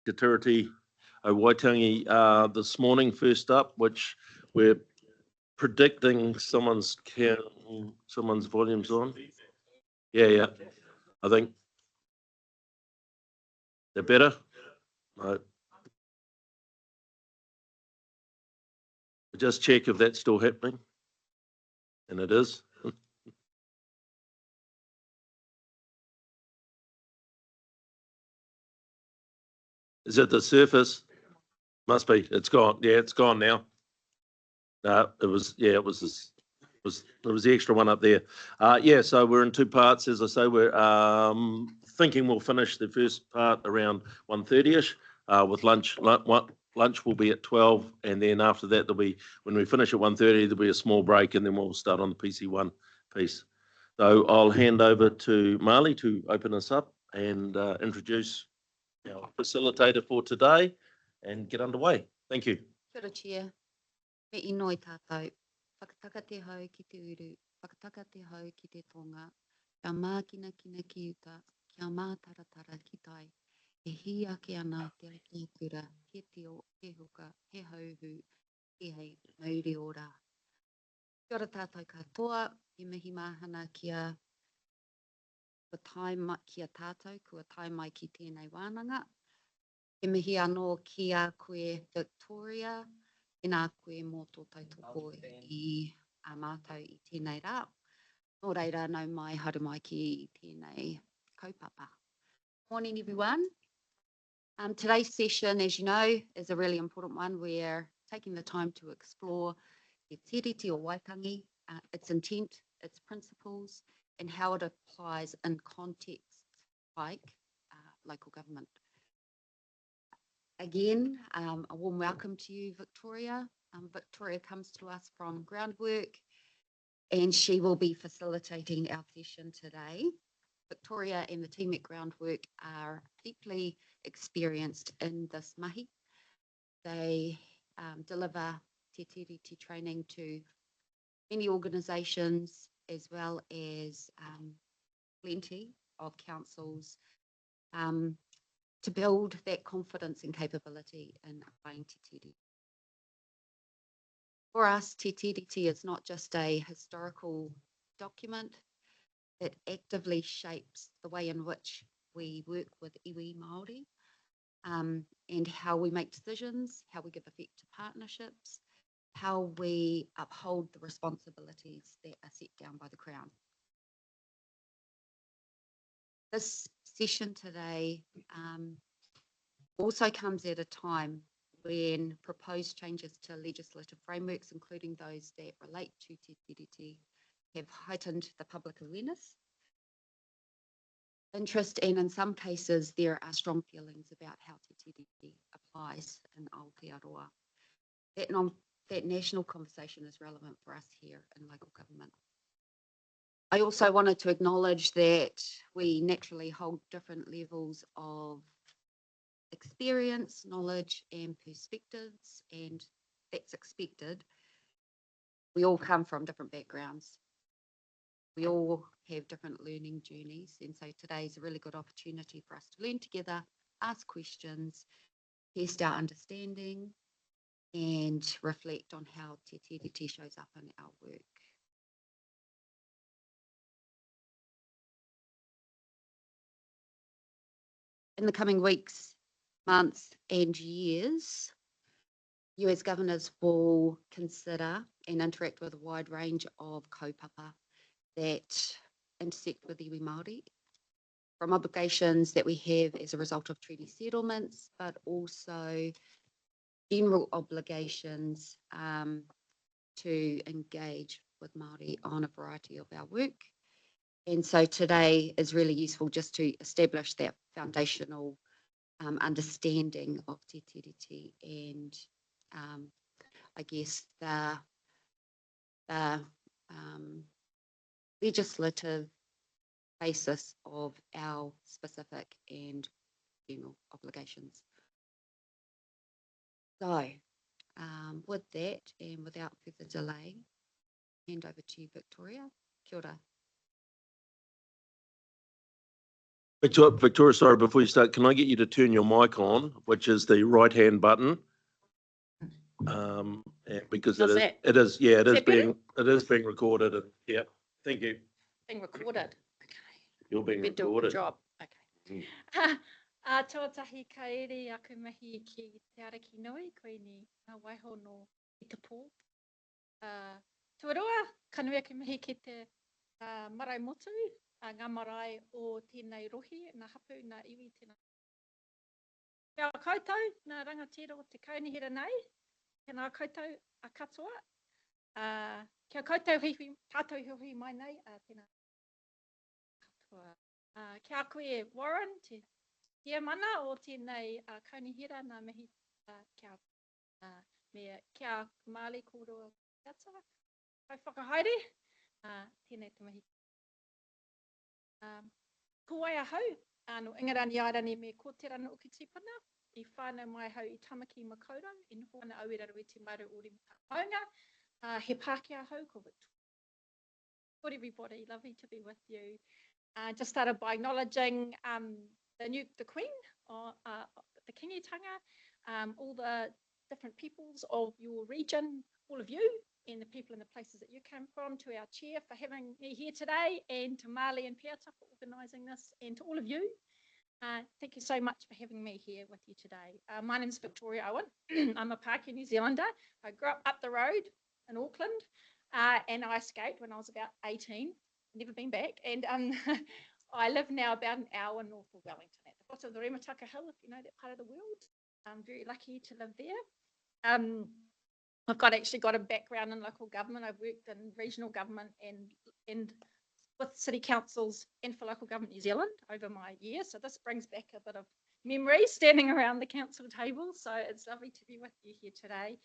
Te Tiriti, Waitangi this morning, first up, which we're predicting someone's volume's on. Yeah. I think they're better. No. Just check if that's still happening. And it is. Is it the surface? Must be. It's gone. Yeah, it's gone now. No, it was the extra one up there. So we're in two parts. As I say, we're thinking we'll finish the first part around 1:30ish, with lunch. Lunch will be at 12, and then after that when we finish at 1:30, there'll be a small break, and then we'll start on the PC1 piece. So I'll hand over to Marley to open us up and introduce our facilitator for today and get underway. Thank you. Kia ora, Chair. Me inoi tātou. Whakataka te hau ki te uru, whakataka te hau ki te tonga, kia mākina kina ki uta, kia mātaratara ki tai, he hi ake ana te atakura, he teo, he huka, he hauhu, he hei mauri ora. Kia ora tātou katoa, he mihi mahana kia tātou, kua tai mai ki tēnei wānanga. He mihi anō ki a koe Victoria, e nā koe mō tō tautoko i a mātou i tēnei rā. Nō reira nau mai haru mai ki tēnei kaupapa. Morning everyone. Today's session, as you know, is a really important one. We're taking the time to explore the tiriti or Waitangi, its intent, its principles, and how it applies in contexts like local government. Again, a warm welcome to you, Victoria. Victoria comes to us from Groundwork, and she will be facilitating our session today. Victoria and the team at Groundwork are deeply experienced in this mahi. They deliver te tiriti training to many organisations as well as plenty of councils to build that confidence and capability in applying te tiriti. For us, te tiriti is not just a historical document, it actively shapes the way in which we work with iwi Māori, and how we make decisions, how we give effect to partnerships, how we uphold the responsibilities that are set down by the Crown. This session today also comes at a time when proposed changes to legislative frameworks, including those that relate to te tiriti, have heightened the public awareness, interest, and in some cases there are strong feelings about how te tiriti applies in Aotearoa. That national conversation is relevant for us here in local government. I also wanted to acknowledge that we naturally hold different levels of experience, knowledge, and perspectives, and that's expected. We all come from different backgrounds. We all have different learning journeys, and so today is a really good opportunity for us to learn together, ask questions, test our understanding, and reflect on how te tiriti shows up in our work. In the coming weeks, months, and years, US governors will consider and interact with a wide range of kaupapa that intersect with iwi Māori, from obligations that we have as a result of treaty settlements, but also general obligations to engage with Māori on a variety of our work. And so today is really useful just to establish that foundational understanding of te tiriti and I guess the legislative basis of our specific and general obligations. So with that and without further delay, hand over to you, Victoria. Kia ora. Victoria, sorry, before you start, can I get you to turn your mic on, which is the right-hand button? Because How's that? it is that being recorded. And, yeah, thank you. Being recorded. Okay. You're being Better do a good recorded. job. Okay. Tuatahi kaere aku mahi ki te ara ki noi, koe ni ngā waiho no i te pō. Tuarua, kanui aku mahi ki te marae motu, ngā marae o tēnei rohi, ngā hapu, ngā iwi, tēnā. Kia ora koutou, ngā rangatira o te kaunihira nei, tēnā koutou a katoa. Kia koutou hihi, tātou hihi mai nei, tēnā katoa. Kia koe Warren, te Kia mana o tēnei kaunihira nā mihi kia mea kia Māli kōrua kata, kai whakahaere, tēnei te mihi. Ko ai ahau, no ingarani airani me ko te rana uki tīpana, I whānau mai hau I Tamaki Makaurau, I noho ana auerara i te maru o Rimata Haunga, he Pākehā hau ko Victoria. Good everybody, lovely to be with you. Just started by acknowledging the Queen, the Kingitanga, all the different peoples of your region, all of you, and the people and the places that you came from, to our chair for having me here today, and to Māli and Piata for organising this, and to all of you. Thank you so much for having me here with you today. My name is Victoria Owen. I'm a Pākehā New Zealander. I grew up the road in Auckland, and I escaped when I was about 18. Never been back, and I live now about an hour north of Wellington, at the bottom of the Remataka Hill, if you know that part of the world. I'm very lucky to live there. I've actually got a background in local government. I've worked in regional government and with city councils and for local government New Zealand over my years. So this brings back a bit of memory standing around the council table. So it's lovely to be with you here today.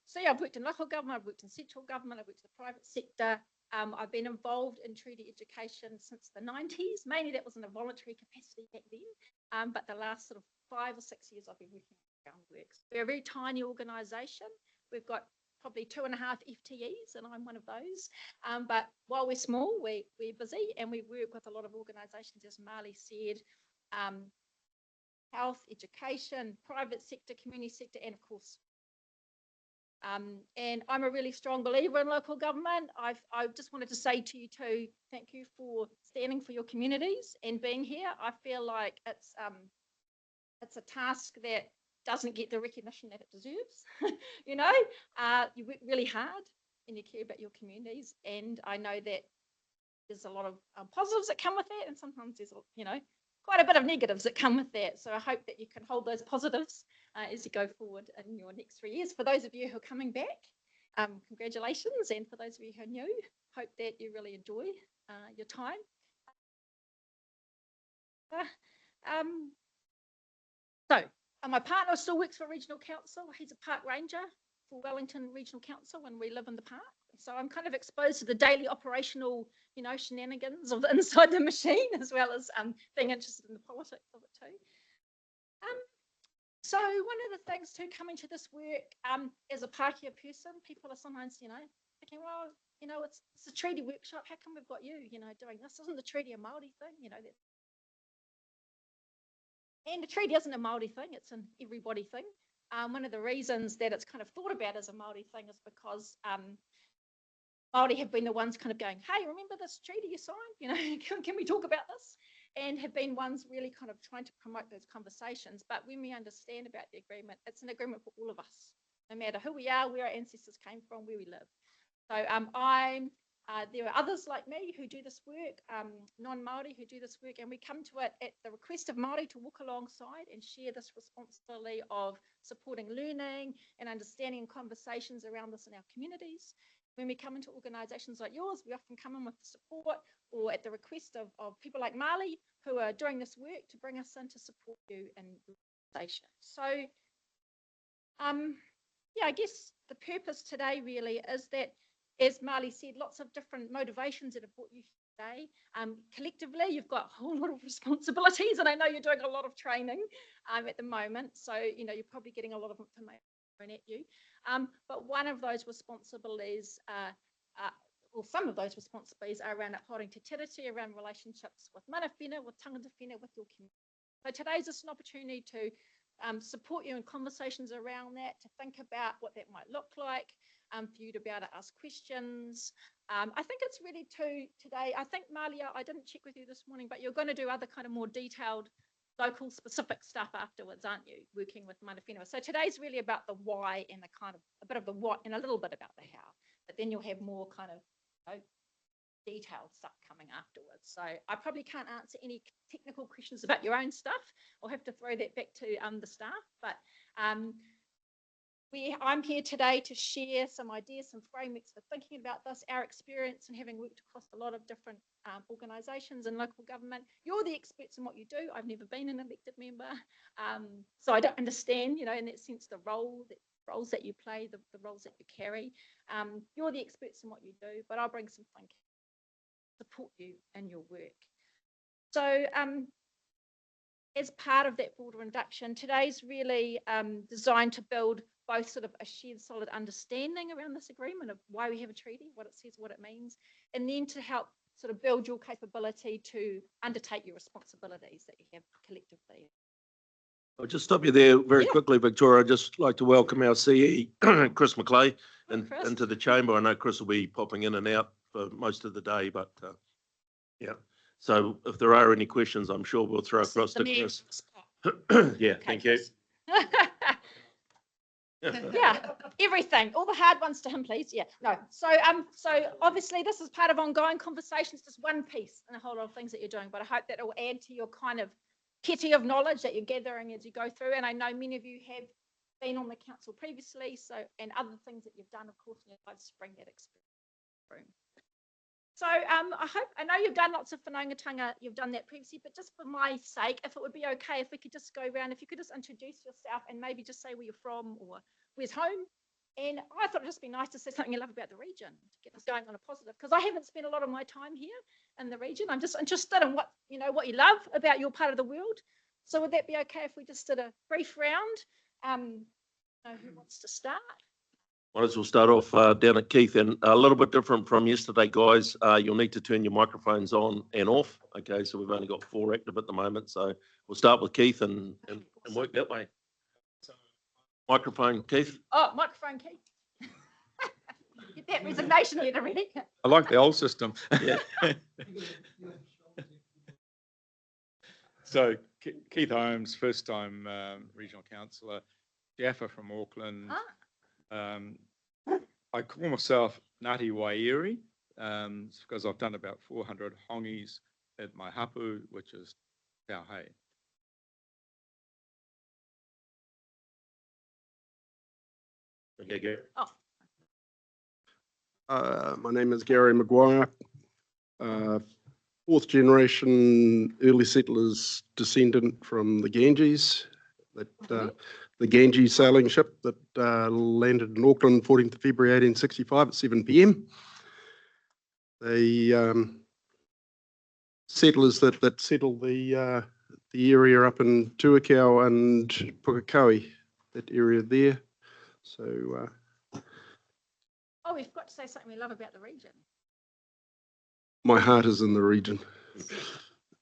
So yeah, I've worked in local government, I've worked in central government, I've worked in the private sector. I've been involved in treaty education since the 90s. Mainly that was in a voluntary capacity back then. But the last sort of 5 or 6 years I've been working on groundworks. We're a very tiny organisation. We've got probably 2.5 FTEs, and I'm one of those. But while we're small, we're busy, and we work with a lot of organisations, as Māli said, health, education, private sector, community sector, and of course, and I'm a really strong believer in local government. I just wanted to say to you too, thank you for standing for your communities and being here. I feel like it's a task that doesn't get the recognition that it deserves. You know, you work really hard and you care about your communities, and I know that there's a lot of positives that come with that, and sometimes there's, you know, quite a bit of negatives that come with that. So I hope that you can hold those positives as you go forward in your next 3 years. For those of you who are coming back, congratulations. And for those of you who are new, hope that you really enjoy your time. My partner still works for Regional Council. He's a park ranger for Wellington Regional Council, and we live in the park. So I'm kind of exposed to the daily operational, you know, shenanigans of the inside the machine, as well as being interested in the politics of it too. So one of the things too, coming to this work as a Pākehā person, people are sometimes, you know, thinking, well, you know, it's a treaty workshop. How come we've got you, you know, doing this? Isn't the treaty a Māori thing? You know, and the treaty isn't a Māori thing, it's an everybody thing. One of the reasons that it's kind of thought about as a Māori thing is because Māori have been the ones kind of going, hey, remember this treaty you signed? You know, can we talk about this? And have been ones really kind of trying to promote those conversations. But when we understand about the agreement, it's an agreement for all of us, no matter who we are, where our ancestors came from, where we live. So there are others like me who do this work, non-Māori who do this work, and we come to it at the request of Māori to walk alongside and share this responsibility of supporting learning and understanding and conversations around this in our communities. When we come into organisations like yours, we often come in with the support or at the request of people like Māli who are doing this work to bring us in to support you in your organisation. So, yeah, I guess the purpose today really is that, as Māli said, lots of different motivations that have brought you here today. Collectively, you've got a whole lot of responsibilities, and I know you're doing a lot of training at the moment. So, you know, you're probably getting a lot of information at you. But one of those responsibilities or some of those responsibilities are around upholding te tiriti, around relationships with mana whena, with tangata whena, with your community. So today's just an opportunity to support you in conversations around that, to think about what that might look like, for you to be able to ask questions. I think it's really today, I think Malia, I didn't check with you this morning, but you're going to do other kind of more detailed local specific stuff afterwards, aren't you, working with mana whenua? So today's really about the why and the kind of a bit of the what and a little bit about the how, but then you'll have more kind of, you know, detailed stuff coming afterwards. So I probably can't answer any technical questions about your own stuff. I'll have to throw that back to the staff, but I'm here today to share some ideas, some frameworks for thinking about this, our experience and having worked across a lot of different organisations and local government. You're the experts in what you do. I've never been an elected member, so I don't understand, you know, in that sense, the roles that you play, the roles that you carry. You're the experts in what you do, but I'll bring some thinking, support you in your work. So as part of that broader induction, today's really designed to build both sort of a shared solid understanding around this agreement of why we have a treaty, what it says, what it means, and then to help sort of build your capability to undertake your responsibilities that you have collectively. I'll just stop you there very quickly, Victoria. I'd just like to welcome our CE, Chris McClay, into the chamber. I know Chris will be popping in and out for most of the day, but yeah. So if there are any questions, I'm sure we'll throw across to Chris. Yeah, thank you. Yeah, everything, all the hard ones to him, please. Yeah, no. So obviously this is part of ongoing conversations, just one piece in a whole lot of things that you're doing, but I hope that it will add to your kind of kitty of knowledge that you're gathering as you go through. And I know many of you have been on the council previously, so, and other things that you've done, of course, in your lives to bring that experience through. So I know you've done lots of whanaungatanga, you've done that previously, but just for my sake, if it would be okay, if we could just go around, if you could just introduce yourself and maybe just say where you're from or where's home. And I thought it'd just be nice to say something you love about the region to get us going on a positive, because I haven't spent a lot of my time here in the region. I'm just interested in what you love about your part of the world. So would that be okay if we just did a brief round? Who wants to start? Might as well start off down at Keith, and a little bit different from yesterday, guys. You'll need to turn your microphones on and off. Okay, so we've only got 4 active at the moment, so we'll start with Keith and work that way. Microphone, Keith. Oh, microphone, Keith. Get that resignation letter ready. I like the old system. Yeah. So Keith Holmes, first time regional councillor, Jaffa from Auckland. I call myself Ngāti Waieri because I've done about 400 hongies at my hapu, which is Tauhei. Okay, Gary. My name is Gary Maguire, 4th generation early settlers descendant from the Ganges. The Ganges sailing ship that landed in Auckland 14th of February 1865 at 7 p.m. The settlers that settled the area up in Tuakau and Pukekohe, that area there. So We've got to say something we love about the region. my heart is in the region.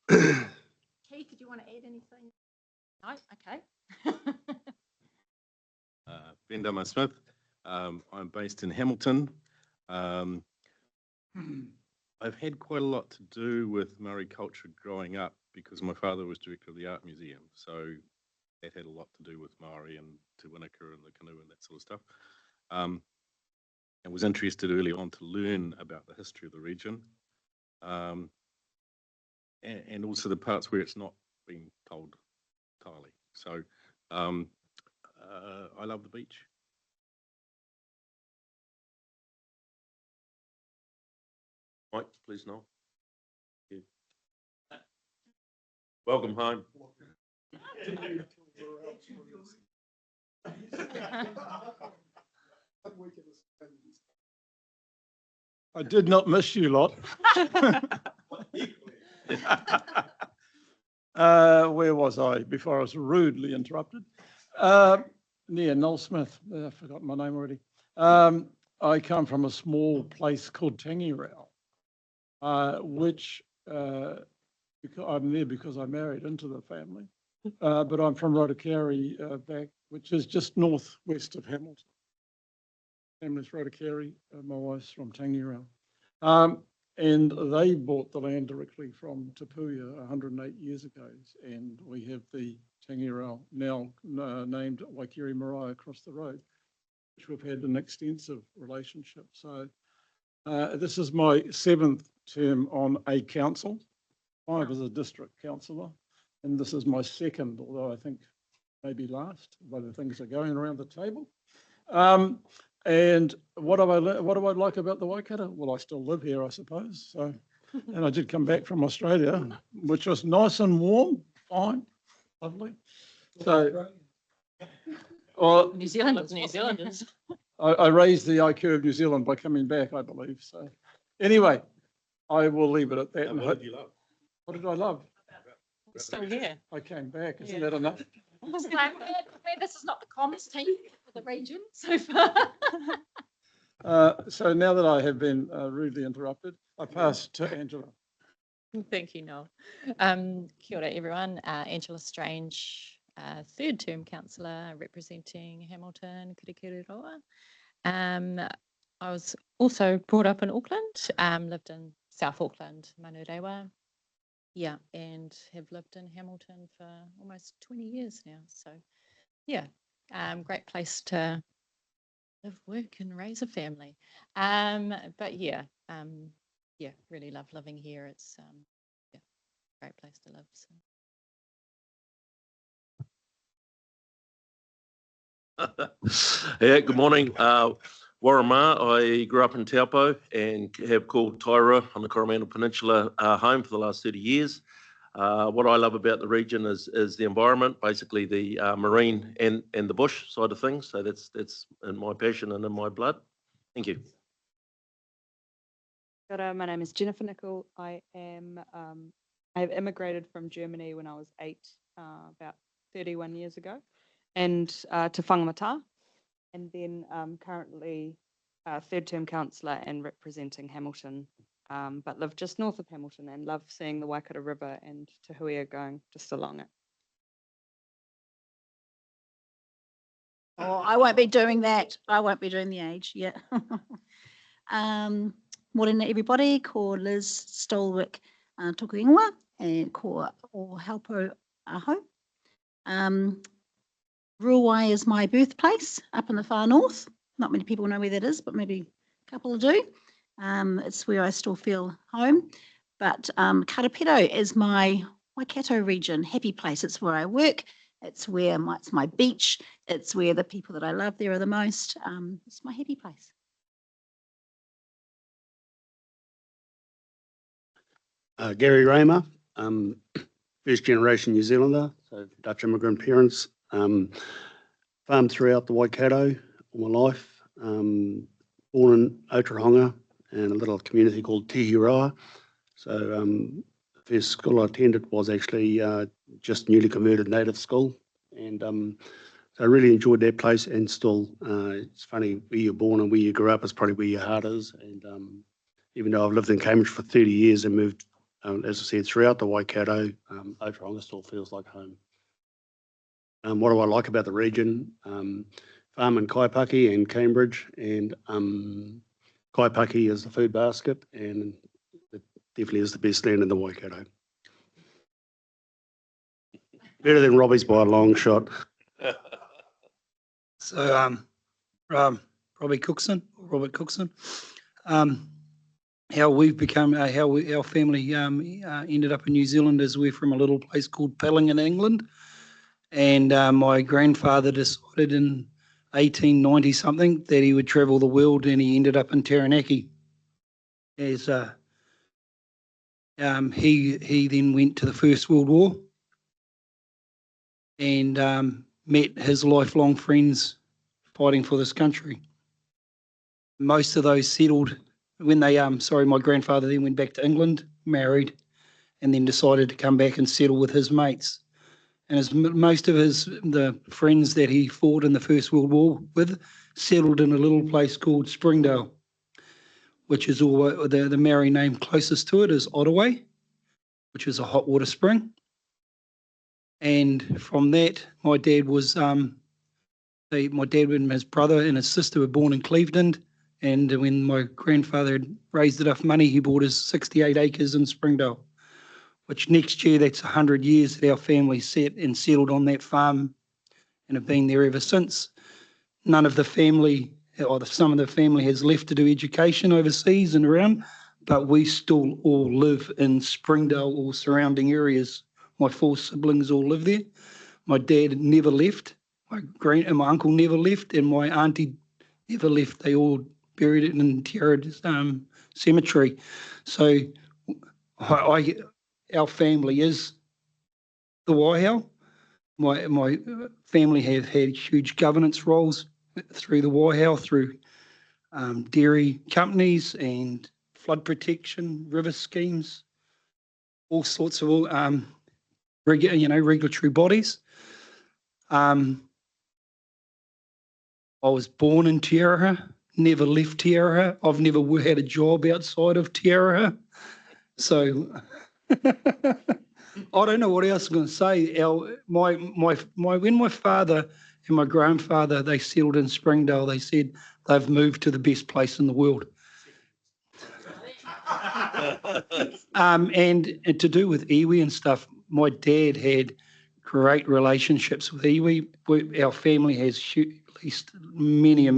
Keith, did you want to add anything? No? Okay. Ben Dummer Smith. I'm based in Hamilton. I've had quite a lot to do with Maori culture growing up because my father was director of the art museum. So that had a lot to do with Maori and Te Wānaka and the canoe and that sort of stuff. And was interested early on to learn about the history of the region. And also the parts where it's not being told entirely. So I love the beach. Mike, please, Noel. Yeah. Welcome home. I did not miss you lot. Where was I before I was rudely interrupted? Noel Smith. I forgot my name already. I come from a small place called Tangirao, which because I'm there because I married into the family. But I'm from Rotakere back, which is just northwest of Hamilton. Family's Rotakere, my wife's from Tangirao. And they bought the land directly from Tapuia 108 years ago. And we have the Tangirao now named Waikiri Marae across the road, which we've had an extensive relationship. So this is my 7th term on a council. 5 as a district councillor, and this is my 2nd, although I think maybe last, by the things are going around the table. And what do I like about the Waikato? Well, I still live here, I suppose. So, and I did come back from Australia, which was nice and warm, fine, lovely. So, well, New Zealanders, New Zealanders. I raised the IQ of New Zealand by coming back, I believe. So, anyway, I will leave it at that. And what did you love? What did I love? Still here. I came back. Isn't Yeah. that enough? I'm glad this is not the comms team for the region so far. So now that I have been rudely interrupted, I pass to Angela. Thank you, Noel. Kia ora, everyone. Angela Strange, 3rd term councillor representing Hamilton, Kirikiriroa. I was also brought up in Auckland, lived in South Auckland, Manurewa. Yeah, and have lived in Hamilton for almost 20 years now. So, yeah, great place to live, work, and raise a family. But yeah, yeah, really love living here. It's yeah, great place to live. So. Yeah, good morning. Warama, I grew up in Taupo and have called Taira on the Coromandel Peninsula home for the last 30 years. What I love about the region is the environment, basically the marine and the bush side of things. So that's in my passion and in my blood. Thank you. Kia ora, my name is Jennifer Nicol. I have immigrated from Germany when I was 8, about 31 years ago, and to Whangamata, and then currently 3rd term councillor and representing Hamilton, but live just north of Hamilton and love seeing the Waikato River and Te Huia going just along it. Oh, I won't be doing that. I won't be doing the age yet. Morena everybody, ko Liz Stolwick tōku ingoa, and ko o Halpo Aho. Ruawai is my birthplace up in the far north. Not many people know where that is, but maybe a couple do. It's where I still feel home. But Karapiro is my Waikato region, happy place. It's where I work. It's where it's my beach. It's where the people that I love there are the most. It's my happy place. Gary Raymer, 1st generation New Zealander, so Dutch immigrant parents. Farmed throughout the Waikato all my life. Born in Otaronga in a little community called Tihiroa. So the first school I attended was actually just newly converted native school. And so I really enjoyed that place, and still, it's funny, where you're born and where you grew up is probably where your heart is. And even though I've lived in Cambridge for 30 years and moved, as I said, throughout the Waikato, Otaronga still feels like home. What do I like about the region? Farm in Kaipaki and Cambridge, and Kaipaki is the food basket, and it definitely is the best land in the Waikato. Better than Robbie's by a long shot. So, Robert Cookson, how we've become, our family ended up in New Zealand is we're from a little place called Pelling in England. And my grandfather decided in 1890 something that he would travel the world, and he ended up in Taranaki. As he then went to the First World War and met his lifelong friends fighting for this country. Most of those settled when they my grandfather then went back to England, married, and then decided to come back and settle with his mates. And most of the friends that he fought in the First World War with settled in a little place called Springdale, which is all the Maori name closest to it is Ottaway, which is a hot water spring. And from that, my dad and his brother and his sister were born in Cleveland. And when my grandfather had raised enough money, he bought us 68 acres in Springdale, which next year, that's 100 years that our family set and settled on that farm and have been there ever since. None of the family, or some of the family has left to do education overseas and around, but we still all live in Springdale or surrounding areas. My 4 siblings all live there. My dad never left. My uncle never left, and my auntie never left. They all buried it in Tiriti cemetery. So our family is the Waihau. My family have had huge governance roles through the Waihau, through dairy companies and flood protection, river schemes, all sorts of regulatory bodies. I was born in Te Araha, never left Te Araha. I've never had a job outside of Te Araha. So I don't know what else I'm going to say. When my father and my grandfather, they settled in Springdale, they said they've moved to the best place in the world. And to do with iwi and stuff, my dad had great relationships with iwi. Our family has at least many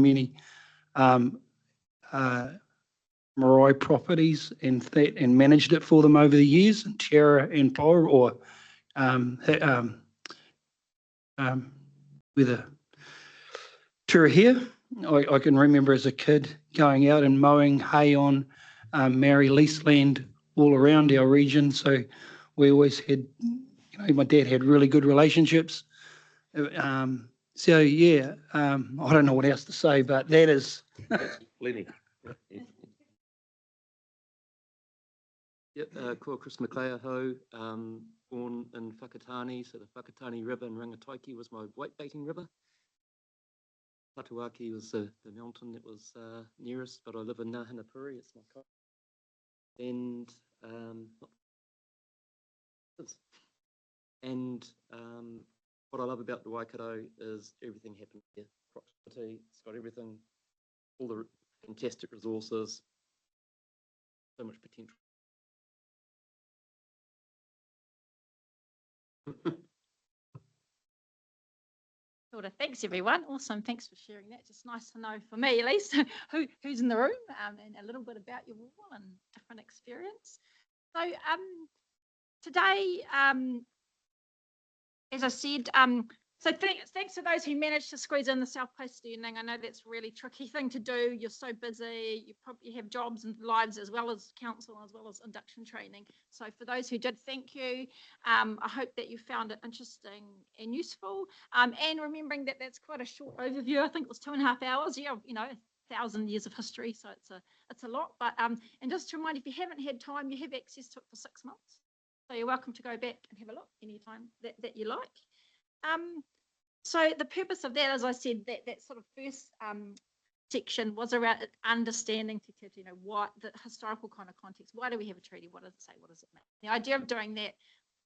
marae properties and managed it for them over the years in Te Ara and Paua, or with a Turahia. I can remember as a kid going out and mowing hay on Maori lease land all around our region. So we always had, my dad had really good relationships. So yeah, I don't know what else to say, but that is. Lenny. Ko Chris McLeod, born in Whakatane, so the Whakatane River in Rangataiki was my white-baiting river. Patuaki was the mountain that was nearest, but I live in Nahanapuri, it's my coast. And what I love about the Waikato is everything happened here. Proximity, it's got everything, all the fantastic resources, so much potential. Thanks everyone. Awesome. Thanks for sharing that. Just nice to know for me at least who's in the room and a little bit about you all and different experience. So today, as I said, so thanks to those who managed to squeeze in the South Coast evening. I know that's a really tricky thing to do. You're so busy. You probably have jobs and lives as well as council, as well as induction training. So for those who did, thank you. I hope that you found it interesting and useful. And remembering that that's quite a short overview. I think it was 2.5 hours. Yeah, 1,000 years of history. So it's a lot. But and just to remind, if you haven't had time, you have access to it for 6 months. So you're welcome to go back and have a look anytime that you like. So the purpose of that, as I said, that sort of first section was around understanding Te Tiriti, what the historical kind of context. Why do we have a treaty? What does it say? What does it mean? The idea of doing that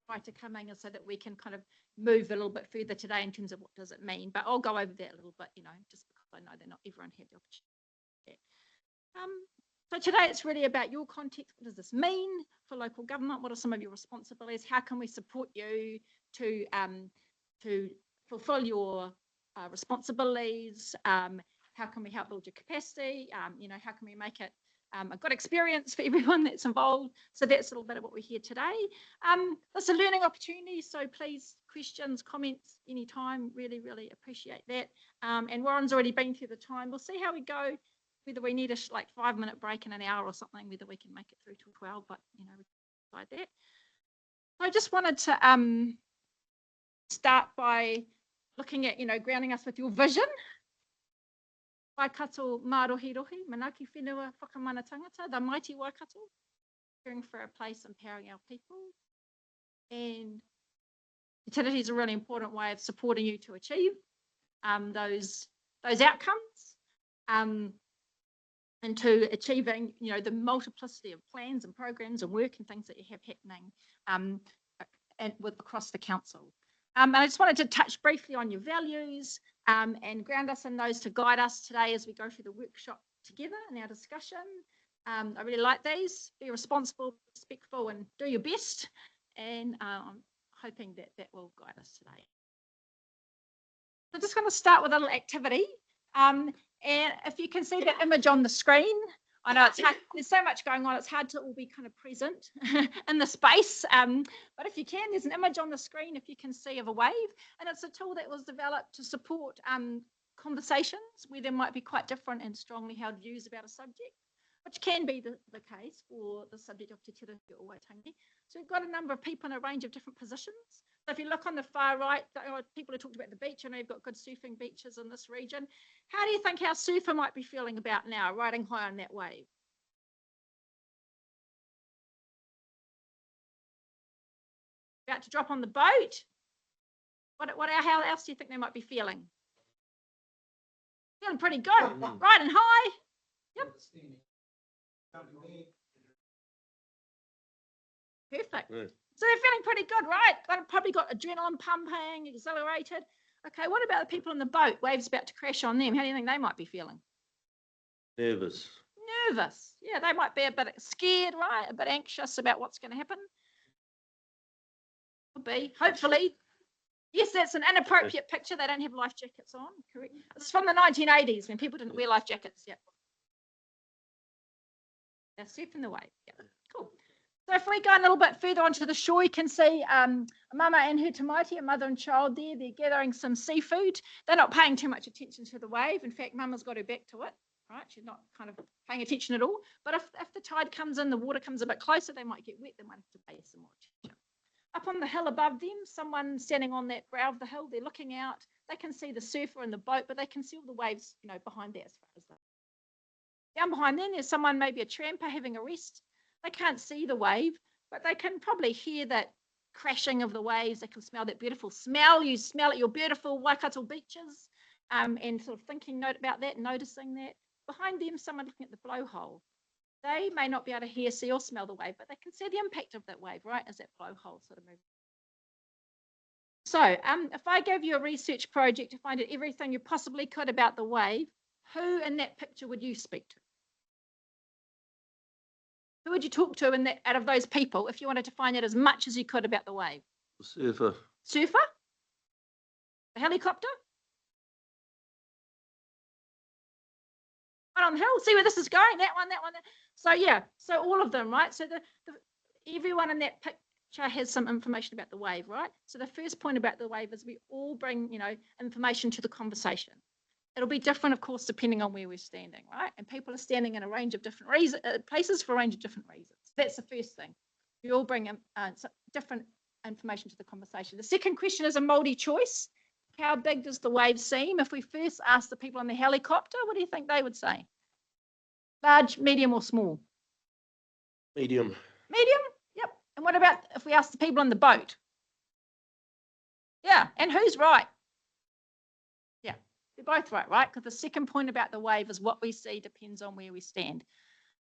prior to coming is so that we can kind of move a little bit further today in terms of what does it mean. But I'll go over that a little bit, just because I know that not everyone had the opportunity. So today it's really about your context. What does this mean for local government? What are some of your responsibilities? How can we support you to fulfill your responsibilities? How can we help build your capacity? How can we make it a good experience for everyone that's involved? So that's a little bit of what we're here today. It's a learning opportunity, so please, questions, comments, anytime, really, really appreciate that. And Warren's already been through the time. We'll see how we go, whether we need a 5-minute break in an hour or something, whether we can make it through till 12, but we can decide that. I just wanted to start by looking at, grounding us with your vision. Waikato Mārohirohi, Manaki Whenua Whakamana Tangata, the mighty Waikato, caring for a place, empowering our people. And utility is a really important way of supporting you to achieve those outcomes. into achieving, the multiplicity of plans and programs and work and things that you have happening and across the council. And I just wanted to touch briefly on your values and ground us in those to guide us today as we go through the workshop together in our discussion. I really like these. Be responsible, respectful, and do your best. And I'm hoping that that will guide us today. I'm just going to start with a little activity. And if you can see that image on the screen, I know it's hard, there's so much going on, it's hard to all be kind of present in the space. But if you can, there's an image on the screen, if you can see, of a wave. And it's a tool that was developed to support conversations where there might be quite different and strongly held views about a subject, which can be the case for the subject of Te Tiriti o Waitangi. So we've got a number of people in a range of different positions. So if you look on the far right, people who talked about the beach, I know you've got good surfing beaches in this region. How do you think our surfer might be feeling about now, riding high on that wave? About to drop on the boat? How else do you think they might be feeling? Feeling pretty good, riding high. Yep. Perfect. Yeah. So they're feeling pretty good, right? Probably got adrenaline pumping, exhilarated. Okay, what about the people in the boat? Waves about to crash on them. How do you think they might be feeling? Nervous. Nervous. Yeah, they might be a bit scared, right? A bit anxious about what's going to happen. Could be, hopefully. Yes, that's an inappropriate picture. They don't have life jackets on, correct? It's from the 1980s when people didn't wear life jackets. Yeah. They're surfing the wave. Yeah, cool. So if we go a little bit further onto the shore, you can see Mama and her tamaiti, a mother and child there. They're gathering some seafood. They're not paying too much attention to the wave. In fact, Mama's got her back to it, right? She's not kind of paying attention at all. But if the tide comes in, the water comes a bit closer, they might get wet. They might have to pay some more attention. Up on the hill above them, someone standing on that brow of the hill, they're looking out. They can see the surfer in the boat, but they can see all the waves, behind there as far as that. Down behind them, there's someone, maybe a tramper, having a rest. They can't see the wave, but they can probably hear that crashing of the waves. They can smell that beautiful smell. You smell at your beautiful Waikato beaches, and sort of thinking about that, noticing that. Behind them, someone looking at the blowhole. They may not be able to hear, see, or smell the wave, but they can see the impact of that wave, right, as that blowhole sort of moves. So if I gave you a research project to find out everything you possibly could about the wave, who in that picture would you speak to? Who would you talk to out of those people if you wanted to find out as much as you could about the wave? The surfer. Surfer? The helicopter? One on the hill. See where this is going? That one, that one. So yeah, so all of them, right? So everyone in that picture has some information about the wave, right? So the first point about the wave is we all bring, information to the conversation. It'll be different, of course, depending on where we're standing, right? And people are standing in a range of different places for a range of different reasons. That's the first thing. We all bring different information to the conversation. The second question is a multi-choice. How big does the wave seem? If we first ask the people on the helicopter, what do you think they would say? Large, medium, or small? Medium. Medium? Yep. And what about if we ask the people on the boat? Yeah, and who's right? Yeah, they're both right? Because the second point about the wave is what we see depends on where we stand.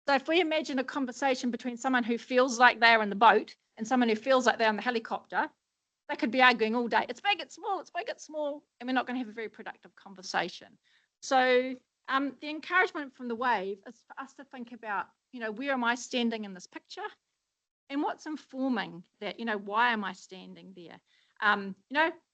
So if we imagine a conversation between someone who feels like they're in the boat and someone who feels like they're on the helicopter, they could be arguing all day. It's big, it's small, it's big, it's small, and we're not going to have a very productive conversation. So the encouragement from the wave is for us to think about, where am I standing in this picture? And what's informing that, why am I standing there?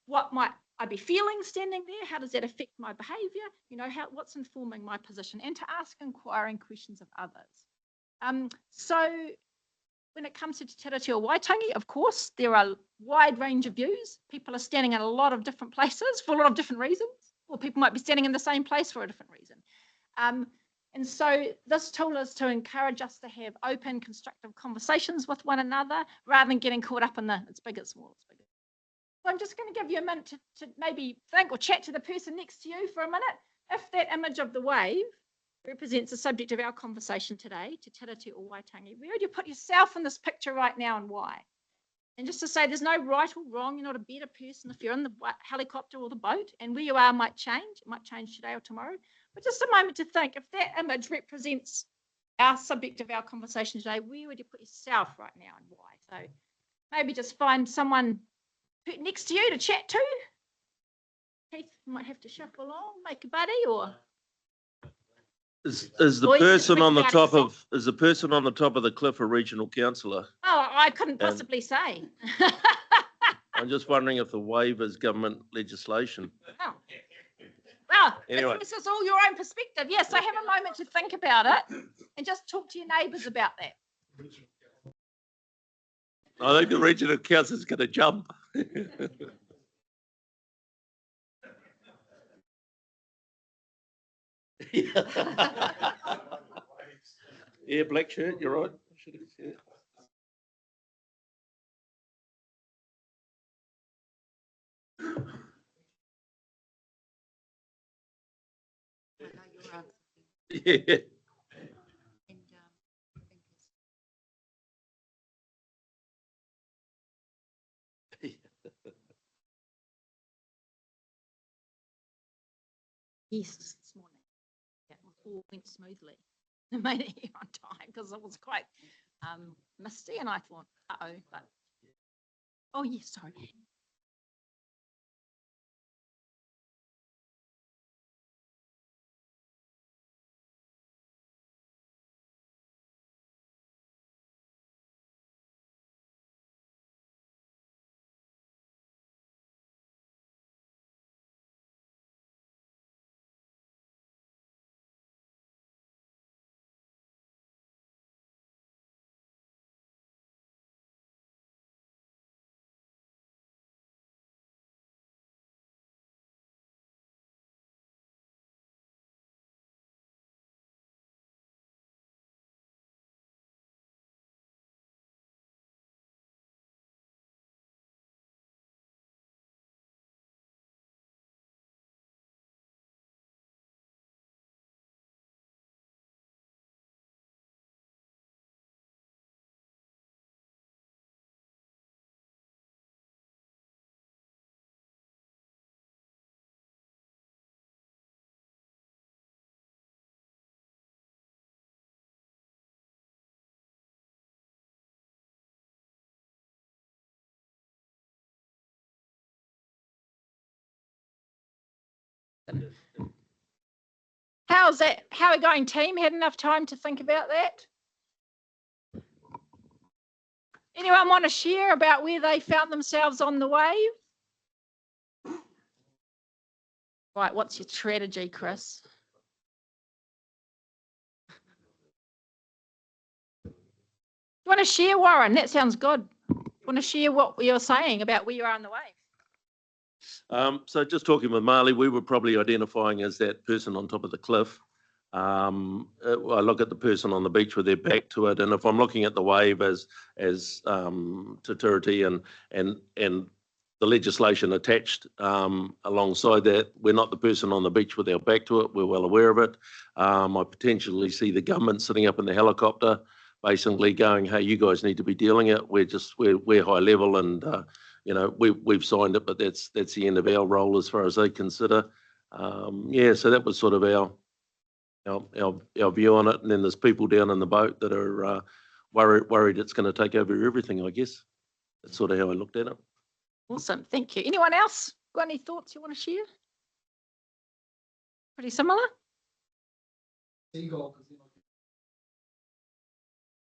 What might I be feeling standing there? How does that affect my behavior? What's informing my position? And to ask inquiring questions of others. So when it comes to Te Tiriti o Waitangi, of course, there are a wide range of views. People are standing in a lot of different places for a lot of different reasons, or people might be standing in the same place for a different reason. And so this tool is to encourage us to have open, constructive conversations with one another rather than getting caught up in it's big, it's small, it's big. So I'm just going to give you a minute to maybe think or chat to the person next to you for a minute. If that image of the wave represents the subject of our conversation today, Te Tiriti o Waitangi, where would you put yourself in this picture right now and why? And just to say there's no right or wrong, you're not a better person if you're in the helicopter or the boat, and where you are might change. It might change today or tomorrow. But just a moment to think, if that image represents our subject of our conversation today, where would you put yourself right now and why? So maybe just find someone next to you to chat to. Keith might have to shuffle along, make a buddy, or Is the Or you just person on the think about top of, is the person on the top of the cliff a regional councillor? oh, I couldn't And- possibly say. I'm just wondering if the waive is government legislation. Oh. Well, Anyway. this is all your own perspective. Yes, so have a moment to think about it and just talk to your neighbours about that. I think the regional councillor's going to jump. Yeah, black shirt, you're right. Should have said it. I know you're answering. Yeah. And, I think Yes, this morning. Yeah, all went smoothly. I made it here on time because it was quite misty and I thought, uh-oh, but, oh yes, sorry. How's that? How are we going, team? Had enough time to think about that? Anyone want to share about where they found themselves on the wave? Right, what's your strategy, Chris? You want to share, Warren? That sounds good. Want to share what you're saying about where you are on the wave? So just talking with Marley, we were probably identifying as that person on top of the cliff. I look at the person on the beach with their back to it, and if I'm looking at the wave as to Tiriti and the legislation attached alongside that, we're not the person on the beach with our back to it. We're well aware of it. I potentially see the government sitting up in the helicopter, basically going, "Hey, you guys need to be dealing it. We're high level and." We've signed it, but that's the end of our role as far as they consider. So that was sort of our view on it. And then there's people down in the boat that are worried it's going to take over everything, I guess. That's sort of how I looked at it. Awesome, thank you. Anyone else got any thoughts you want to share? Pretty similar?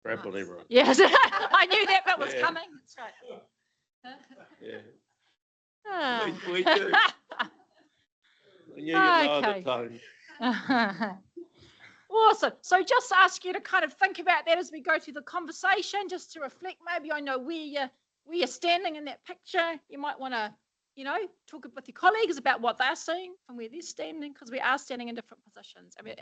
Crap on everyone. Yes, I knew that bit was Yeah. coming. That's right. Yeah. Ah. We do. I knew you lowered the Okay. tone. Awesome. So just ask you to kind of think about that as we go through the conversation, just to reflect. Maybe I know where you're standing in that picture. You might want to, talk with your colleagues about what they're seeing from where they're standing, because we are standing in different positions. I mean,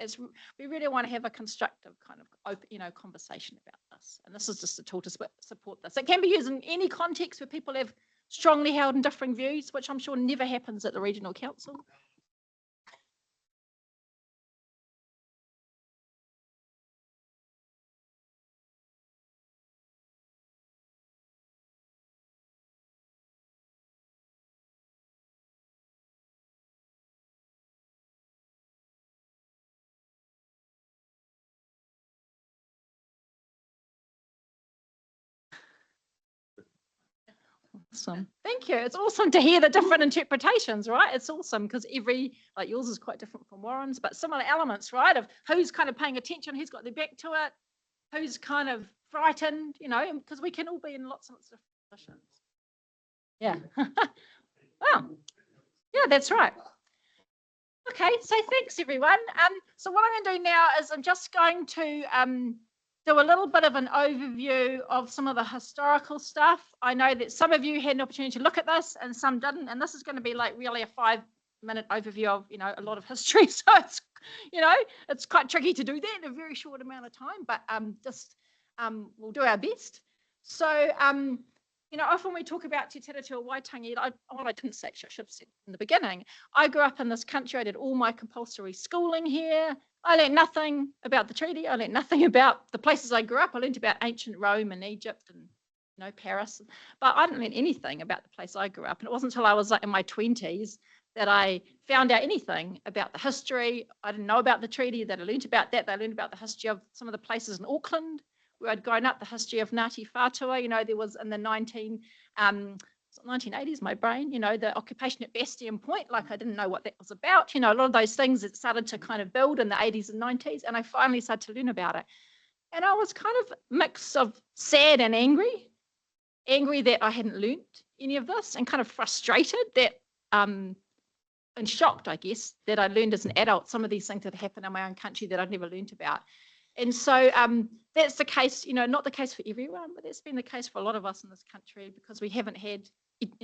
we really want to have a constructive kind of open, conversation about this. And this is just a tool to support this. It can be used in any context where people have strongly held and differing views, which I'm sure never happens at the regional council. Awesome. Thank you. It's awesome to hear the different interpretations, right? It's awesome because like yours is quite different from Warren's, but similar elements, right? Of who's kind of paying attention, who's got their back to it, who's kind of frightened, because we can all be in lots and lots of different positions. Yeah. Wow. Yeah, that's right. Okay, so thanks everyone. So what I'm going to do now is I'm just going to do a little bit of an overview of some of the historical stuff. I know that some of you had an opportunity to look at this and some didn't, and this is going to be like really a 5-minute overview of, a lot of history. So it's, it's quite tricky to do that in a very short amount of time, but we'll do our best. So, often we talk about Te Tiriti or Waitangi. I didn't say, I should have said in the beginning. I grew up in this country. I did all my compulsory schooling here. I learned nothing about the treaty. I learned nothing about the places I grew up. I learned about ancient Rome and Egypt and Paris, but I didn't learn anything about the place I grew up. And it wasn't until I was like in my 20s that I found out anything about the history. I didn't know about the treaty. That I learned about that. I learned about the history of some of the places in Auckland where I'd grown up, the history of Ngāti Whātua. There was in the 1980s, my brain, the occupation at Bastion Point, like I didn't know what that was about. A lot of those things that started to kind of build in the 80s and 90s, and I finally started to learn about it. And I was kind of mix of sad and angry that I hadn't learned any of this, and kind of frustrated that, and shocked, I guess, that I learned as an adult some of these things that happened in my own country that I'd never learned about. And so that's the case, not the case for everyone, but that's been the case for a lot of us in this country because we haven't had,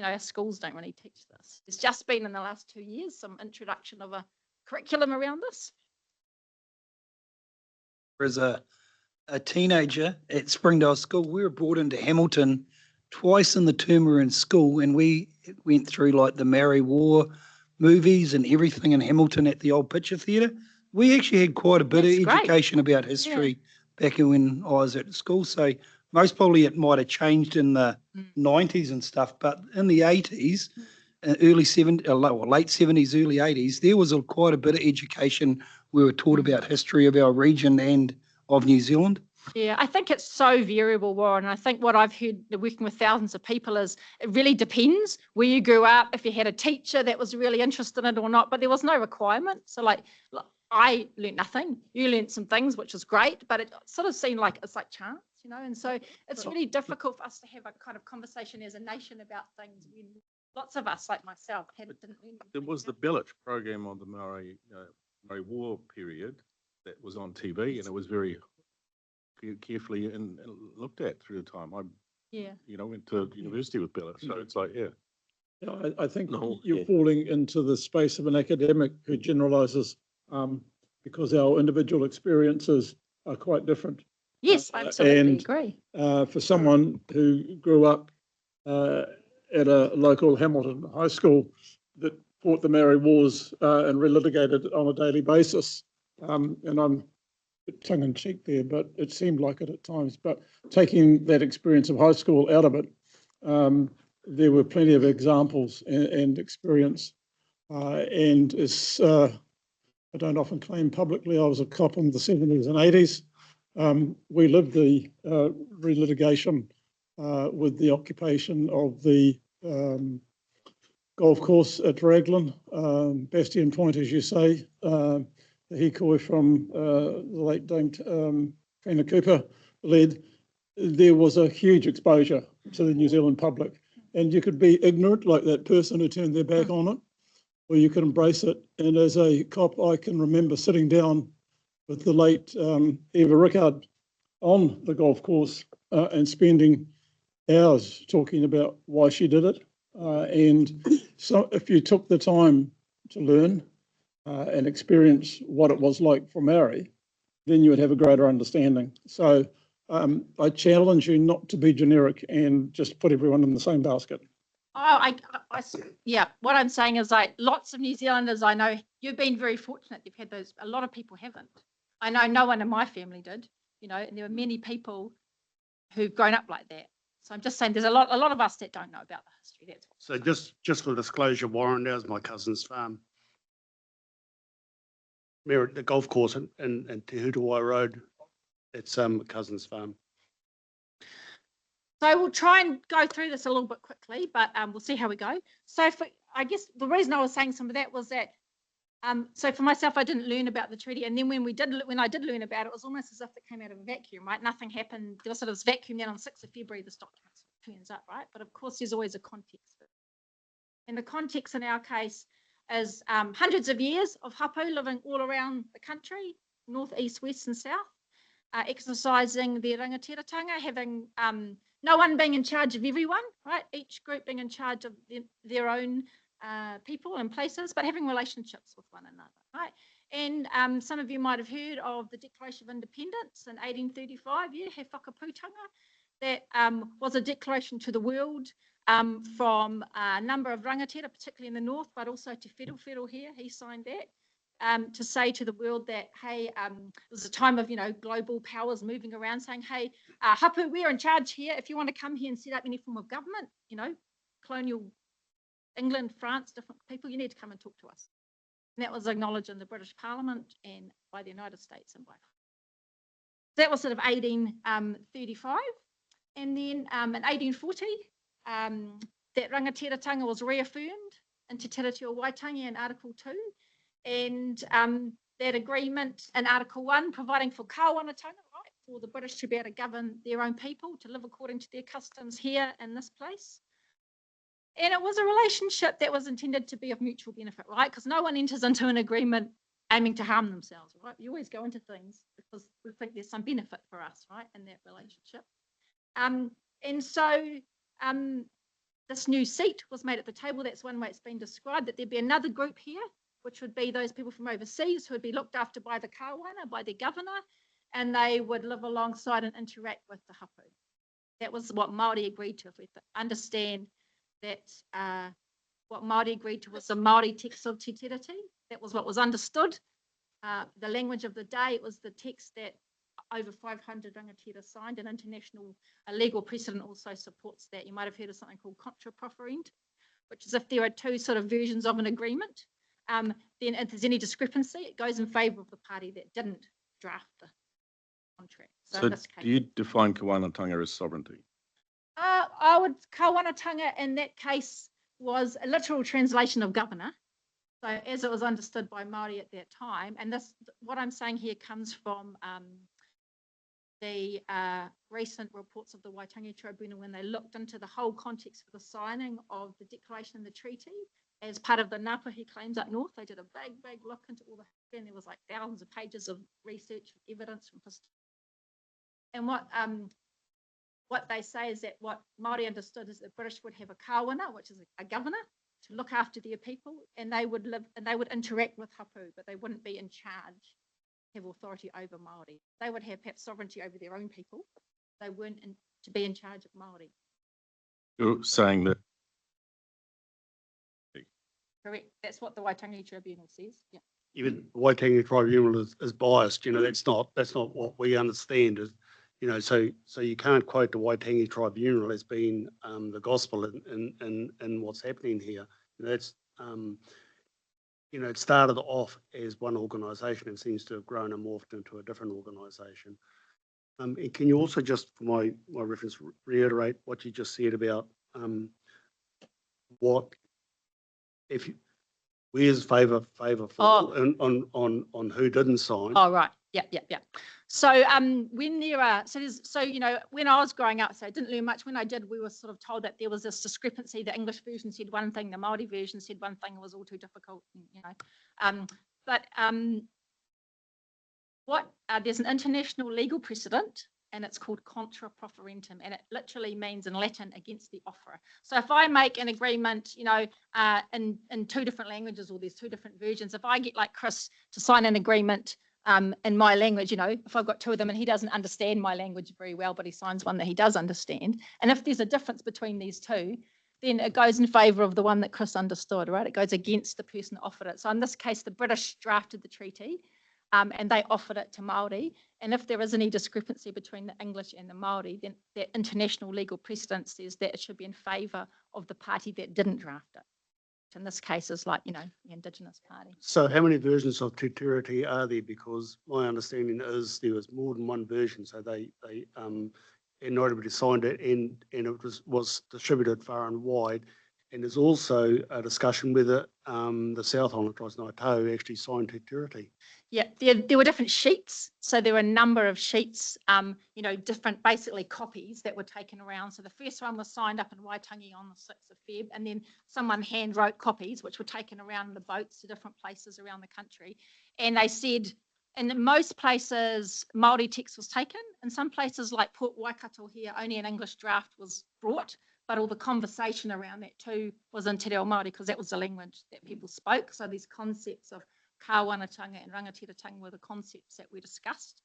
our schools don't really teach this. It's just been in the last 2 years some introduction of a curriculum around this. As a teenager at Springdale School, we were brought into Hamilton twice in the term we were in school, and we went through like the Maori War movies and everything in Hamilton at the old Picture Theatre. We actually had quite a bit of education about history back when I was at school. So most probably it might have changed in the 90s and stuff, but in the 80s, late 70s, early 80s, there was quite a bit of education. We were taught about history of our region and of New Zealand. Yeah, I think it's so variable, Warren. I think what I've heard working with thousands of people is it really depends where you grew up, if you had a teacher that was really interested in it or not, but there was no requirement. So like I learned nothing. You learned some things, which is great, but it sort of seemed like it's like chance, and so it's really difficult for us to have a kind of conversation as a nation about things when lots of us, like myself, didn't learn. There was the Billich program on the Maori War period that was on TV, and it was very carefully and looked at through the time. I went to university with Billich, so it's like, Yeah, I think you're falling into the space of an academic who generalizes because our individual experiences are quite different. Yes, I absolutely agree. For someone who grew up at a local Hamilton high school that fought the Maori Wars and relitigated on a daily basis, and I'm tongue-in-cheek there, but it seemed like it at times. But taking that experience of high school out of it, there were plenty of examples and experience. And as I don't often claim publicly, I was a cop in the 70s and 80s. We lived the relitigation with the occupation of the golf course at Raglan, Bastion Point, as you say, the hikoi from the late Dame Trina Cooper led. There was a huge exposure to the New Zealand public, and you could be ignorant like that person who turned their back on it, or you could embrace it. And as a cop, I can remember sitting down with the late Eva Rickard on the golf course and spending hours talking about why she did it. And so if you took the time to learn and experience what it was like for Maori, then you would have a greater understanding. So I challenge you not to be generic and just put everyone in the same basket. Oh, yeah. What I'm saying is, like, lots of New Zealanders I know, you've been very fortunate. You've had those. A lot of people haven't. I know no one in my family did. And there were many people who've grown up like that. So I'm just saying, there's a lot of us that don't know about the history. That's all. So just for disclosure, Warren, that was my cousin's farm. The golf course in Te Hutawai Road. It's cousin's farm. So we'll try and go through this a little bit quickly, but we'll see how we go. So I guess the reason I was saying some of that was that, so for myself, I didn't learn about the treaty. And then when I did learn about it, it was almost as if it came out of a vacuum, right? Nothing happened. There was sort of this vacuum. Then on 6th of February, this document turns up, right? But of course, there's always a context. And the context in our case is hundreds of years of hapu living all around the country, north, east, west, and south, exercising their rangatiratanga, having no one being in charge of everyone, right? Each group being in charge of their own people and places, but having relationships with one another, right? And some of you might have heard of the Declaration of Independence in 1835, yeah, He Whakaputanga. That was a declaration to the world from a number of rangatira, particularly in the north, but also to Whero here. He signed that to say to the world that, hey, it was a time of, global powers moving around saying, hey, hapu, we're in charge here. If you want to come here and set up any form of government, colonial England, France, different people, you need to come and talk to us. And that was acknowledged in the British Parliament and by the United States and by. That was sort of 1835. And then in 1840, that rangatiratanga was reaffirmed in Te Tiriti o Waitangi in Article 2. And that agreement in Article 1 providing for kawanatanga, right, for the British to be able to govern their own people, to live according to their customs here in this place. And it was a relationship that was intended to be of mutual benefit, right? Because no one enters into an agreement aiming to harm themselves, right? You always go into things because we think there's some benefit for us, right, in that relationship. And so this new seat was made at the table. That's one way it's been described, that there'd be another group here, which would be those people from overseas who would be looked after by the kawana, by their governor, and they would live alongside and interact with the hapu. That was what Māori agreed to. If we understand that what Māori agreed to was the Māori text of Te Tiriti. That was what was understood. The language of the day, it was the text that over 500 rangatira signed, and international legal precedent also supports that. You might have heard of something called contra proferente, which is if there are two sort of versions of an agreement, then if there's any discrepancy, it goes in favour of the party that didn't draft the contract. So in this case, do you define kawanatanga as sovereignty? Kawanatanga in that case was a literal translation of governor. So as it was understood by Māori at that time, and this, what I'm saying here comes from the recent reports of the Waitangi Tribunal when they looked into the whole context for the signing of the declaration and the treaty as part of the Ngāpuhi claims up north. They did a big look into all the, and there was like thousands of pages of research and evidence from history. And what they say is that what Māori understood is that British would have a kawana, which is a governor, to look after their people, and they would live and they would interact with hapu, but they wouldn't be in charge, have authority over Māori. They would have perhaps sovereignty over their own people. They weren't to be in charge of Māori. You're saying that. Correct. That's what the Waitangi Tribunal says. Yeah. Even the Waitangi Tribunal is biased. That's not what we understand. Is so you can't quote the Waitangi Tribunal as being the gospel in what's happening here. That's it started off as one organisation and seems to have grown and morphed into a different organisation. And can you also just, for my reference, reiterate what you just said about what if where's favour for on who didn't sign? Oh right, yeah. So when there are when I was growing up, so I didn't learn much. When I did, we were sort of told that there was this discrepancy. The English version said one thing, the Māori version said one thing. It was all too difficult, there's an international legal precedent, and it's called contra proferentum, and it literally means in Latin against the offerer. So if I make an agreement, in two different languages, or there's two different versions, if I get like Chris to sign an agreement in my language, if I've got two of them and he doesn't understand my language very well, but he signs one that he does understand, and if there's a difference between these two, then it goes in favour of the one that Chris understood, right? It goes against the person that offered it. So in this case, the British drafted the treaty, and they offered it to Māori. And if there is any discrepancy between the English and the Māori, then that international legal precedent says that it should be in favour of the party that didn't draft it. In this case is like, the Indigenous party. So how many versions of Te Tiriti are there? Because my understanding is there was more than one version. So they and everybody signed it, and it was distributed far and wide. And there's also a discussion whether the South Island Tribes Ngāi actually signed Te Tiriti. Yeah, there were different sheets. So there were a number of sheets, different basically copies that were taken around. So the first one was signed up in Waitangi on the 6th of Feb, and then someone hand wrote copies which were taken around the boats to different places around the country. And they said in most places Māori text was taken. In some places like Port Waikato here, only an English draft was brought, but all the conversation around that too was in Te Reo Māori because that was the language that people spoke. So these concepts of kāwanatanga and rangatiratanga were the concepts that we discussed.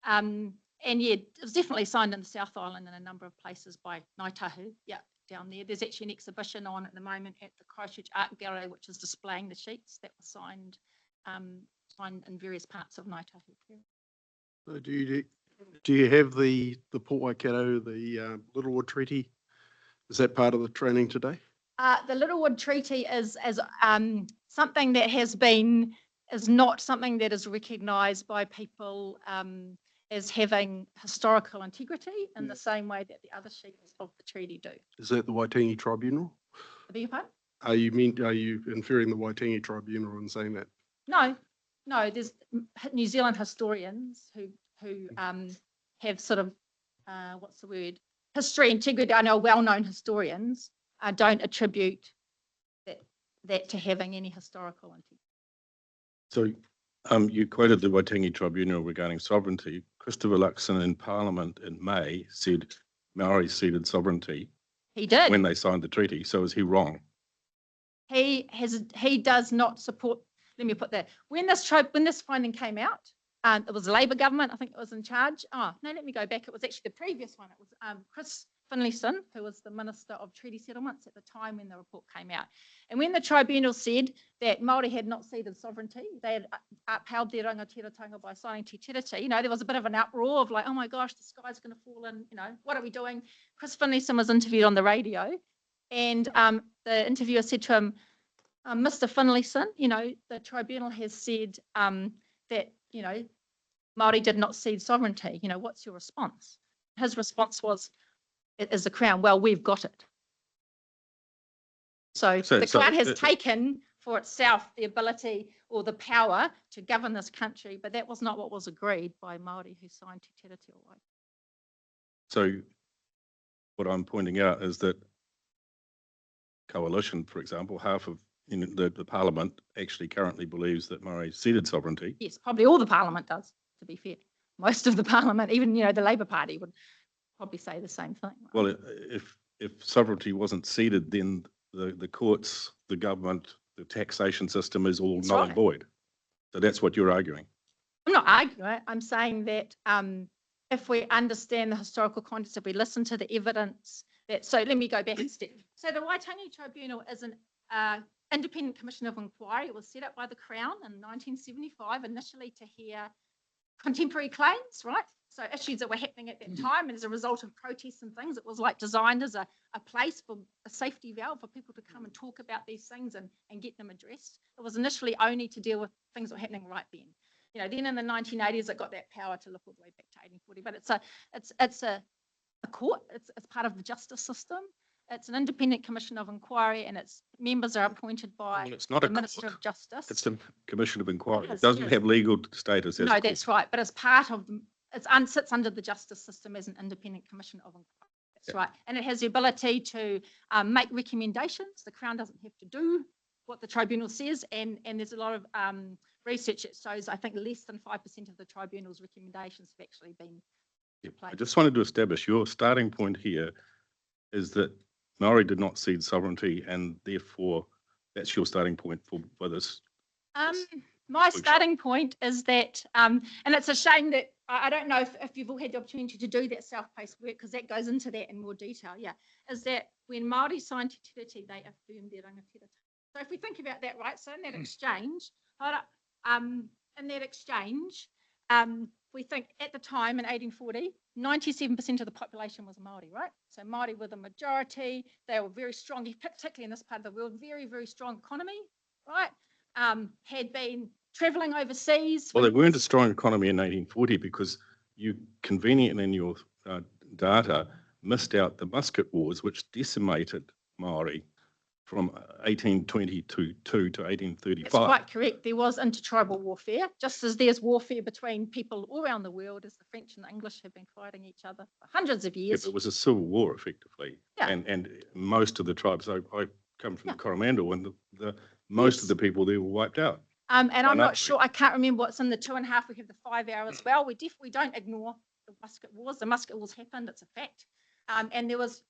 And yeah, it was definitely signed in the South Island in a number of places by Ngāi Tahu, yeah, down there. There's actually an exhibition on at the moment at the Christchurch Art Gallery, which is displaying the sheets that were signed in various parts of Ngāi Tahu. So do you have the Port Waikato, the Littlewood Treaty? Is that part of the training today? The Littlewood Treaty is something that is not something that is recognised by people as having historical integrity in the same way that the other sheets of the treaty do. Is that the Waitangi Tribunal? I beg your pardon? Are you inferring the Waitangi Tribunal in saying that? No, there's New Zealand historians who have sort of, history integrity. I know well-known historians don't attribute that to having any historical integrity. So you quoted the Waitangi Tribunal regarding sovereignty. Christopher Luxon in Parliament in May said Maori ceded sovereignty. He did. When they signed the treaty. So is he wrong? He does not support, let me put that, when this finding came out, it was the Labour government, I think it was in charge. Oh, no, let me go back. It was actually the previous one. It was Chris Finlayson, who was the Minister of Treaty Settlements at the time when the report came out. And when the tribunal said that Māori had not ceded sovereignty, they had upheld their rangatiratanga by signing Te Tiriti, there was a bit of an uproar of like, oh my gosh, the sky's going to fall in, what are we doing? Chris Finlayson was interviewed on the radio, and the interviewer said to him, Mr. Finlayson, the tribunal has said that, Māori did not cede sovereignty. What's your response? His response was, as the Crown, well, we've got it. So the Crown has taken for itself the ability or the power to govern this country, but that was not what was agreed by Māori who signed Te Tiriti o Wai. So what I'm pointing out is that coalition, for example, half of the Parliament actually currently believes that Māori ceded sovereignty. Yes, probably all the Parliament does, to be fair. Most of the Parliament, even, the Labour Party would probably say the same thing. Right? Well, if sovereignty wasn't ceded, then the courts, the government, the taxation system is all null and void. So that's what you're arguing. I'm not arguing it. I'm saying that if we understand the historical context, if we listen to the evidence, so let me go back a step. So the Waitangi Tribunal is an independent commission of inquiry. It was set up by the Crown in 1975, initially to hear contemporary claims, right? So issues that were happening at that time, and as a result of protests and things, it was like designed as a place for a safety valve for people to come and talk about these things and get them addressed. It was initially only to deal with things that were happening right then. Then in the 1980s, it got that power to look all the way back to 1840. But it's a court. It's part of the justice system. It's an independent commission of inquiry, and its members are appointed by the Minister of Justice. It's a commission of inquiry. It doesn't have legal status. No, that's right. But as part of it sits under the justice system as an independent commission of inquiry. That's right. And it has the ability to make recommendations. The Crown doesn't have to do what the tribunal says, and there's a lot of research that shows, I think, less than 5% of the tribunal's recommendations have actually been I just wanted to establish your starting point here is that Maori did not cede sovereignty, and therefore that's your starting point for this. My starting point is that, and it's a shame that I don't know if you've all had the opportunity to do that self-paced work, because that goes into that in more detail, is that when Māori signed Te Tiriti, they affirmed their rangatiratanga. So if we think about that, right, so in that exchange, we think at the time in 1840, 97% of the population was Māori, right? So Māori were the majority. They were very strong, particularly in this part of the world, very, very strong economy, right? Had been travelling overseas. Well, they weren't a strong economy in 1840 because you convenient in your data missed out the musket wars, which decimated Maori from 1822 to That's 1835. quite correct. There was intertribal warfare, just as there's warfare between people all around the world, as the French and the English have been fighting each other for hundreds of Yeah, years. but it was a civil war, effectively. Yeah. And most of the tribes, I come from Yeah. Coromandel, and most of Yes. the people there were wiped out. And I'm One not up sure, I can't remember what's in the 2.5. We have the 5 hour as well. We definitely don't ignore the musket wars. The musket wars happened, it's a fact. And that was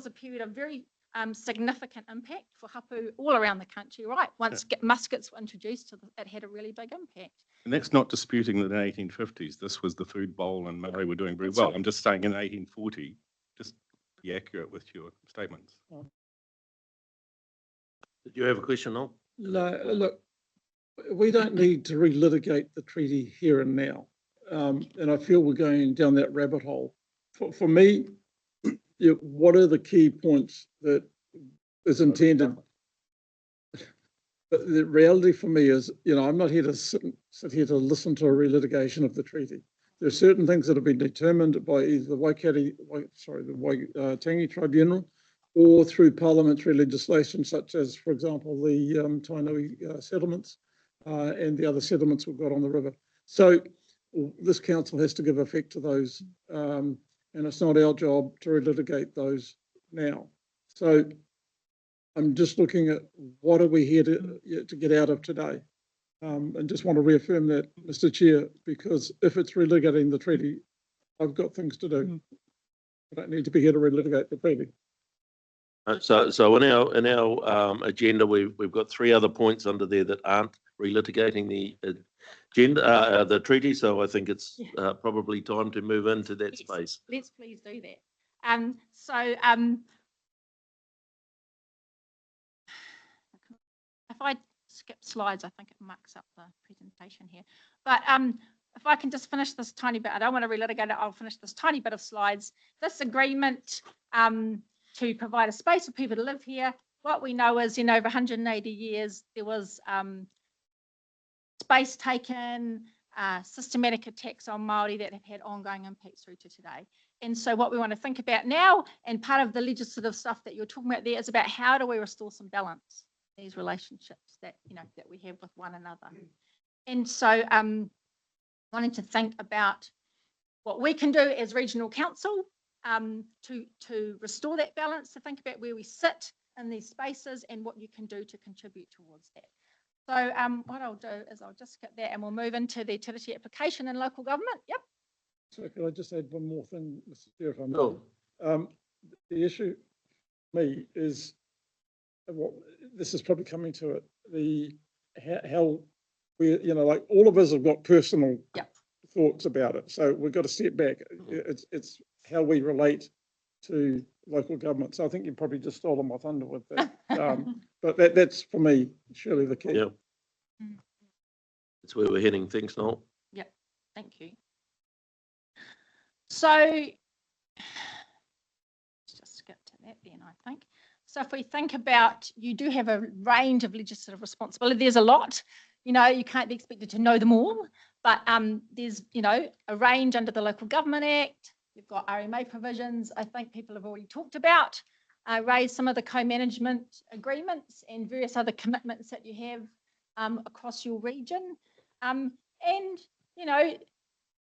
a period of very significant impact for hapu all around the country, right? Once muskets were introduced, it had a really big impact. And that's not disputing that in the 1850s, this was the food bowl and Maori were doing very That's well. right. I'm just saying in 1840, just be accurate with your statements. Did you have a question, Noel? Look, we don't need to relitigate the treaty here and now. And I feel we're going down that rabbit hole. For me, what are the key points that is intended? But the reality for me is, I'm not here to sit here to listen to a relitigation of the treaty. There are certain things that have been determined by either the Waitangi Tribunal or through parliamentary legislation, such as, for example, the Tainui settlements and the other settlements we've got on the river. So this council has to give effect to those, and it's not our job to relitigate those now. So I'm just looking at what are we here to get out of today, and just want to reaffirm that, Mr. Chair, because if it's relitigating the treaty, I've got things to do. I don't need to be here to relitigate the treaty. So in our agenda, we've got 3 other points under there that aren't relitigating the agenda, the treaty. So I think it's probably time to move into that space. Let's please do that. If I skip slides, I think it mucks up the presentation here. But if I can just finish this tiny bit, I don't want to relitigate it. I'll finish this tiny bit of slides. This agreement to provide a space for people to live here. What we know is in over 180 years, there was space taken, systematic attacks on Māori that have had ongoing impacts through to today. And so what we want to think about now, and part of the legislative stuff that you're talking about there, is about how do we restore some balance in these relationships that, that we have with one another. And so wanting to think about what we can do as regional council to restore that balance, to think about where we sit in these spaces and what you can do to contribute towards that. So what I'll do is I'll just skip that and we'll move into the Tiriti application in local government. Yep. So can I just add one more thing, Mr. Chair, if I may? Sure. The issue for me is, this is probably coming to it, how we, like all of us have got personal thoughts about it. So we've got to step back. It's how we relate to local government. So I think you probably just stolen my thunder with that. But that's for me surely the key. Yeah. That's where we're heading. Thanks, Noel. Yep. Thank you. So let's just skip to that then, I think. So if we think about, you do have a range of legislative responsibility. There's a lot, you can't be expected to know them all, but there's, a range under the Local Government Act. You've got RMA provisions, I think people have already talked about, raised some of the co-management agreements and various other commitments that you have across your region. And,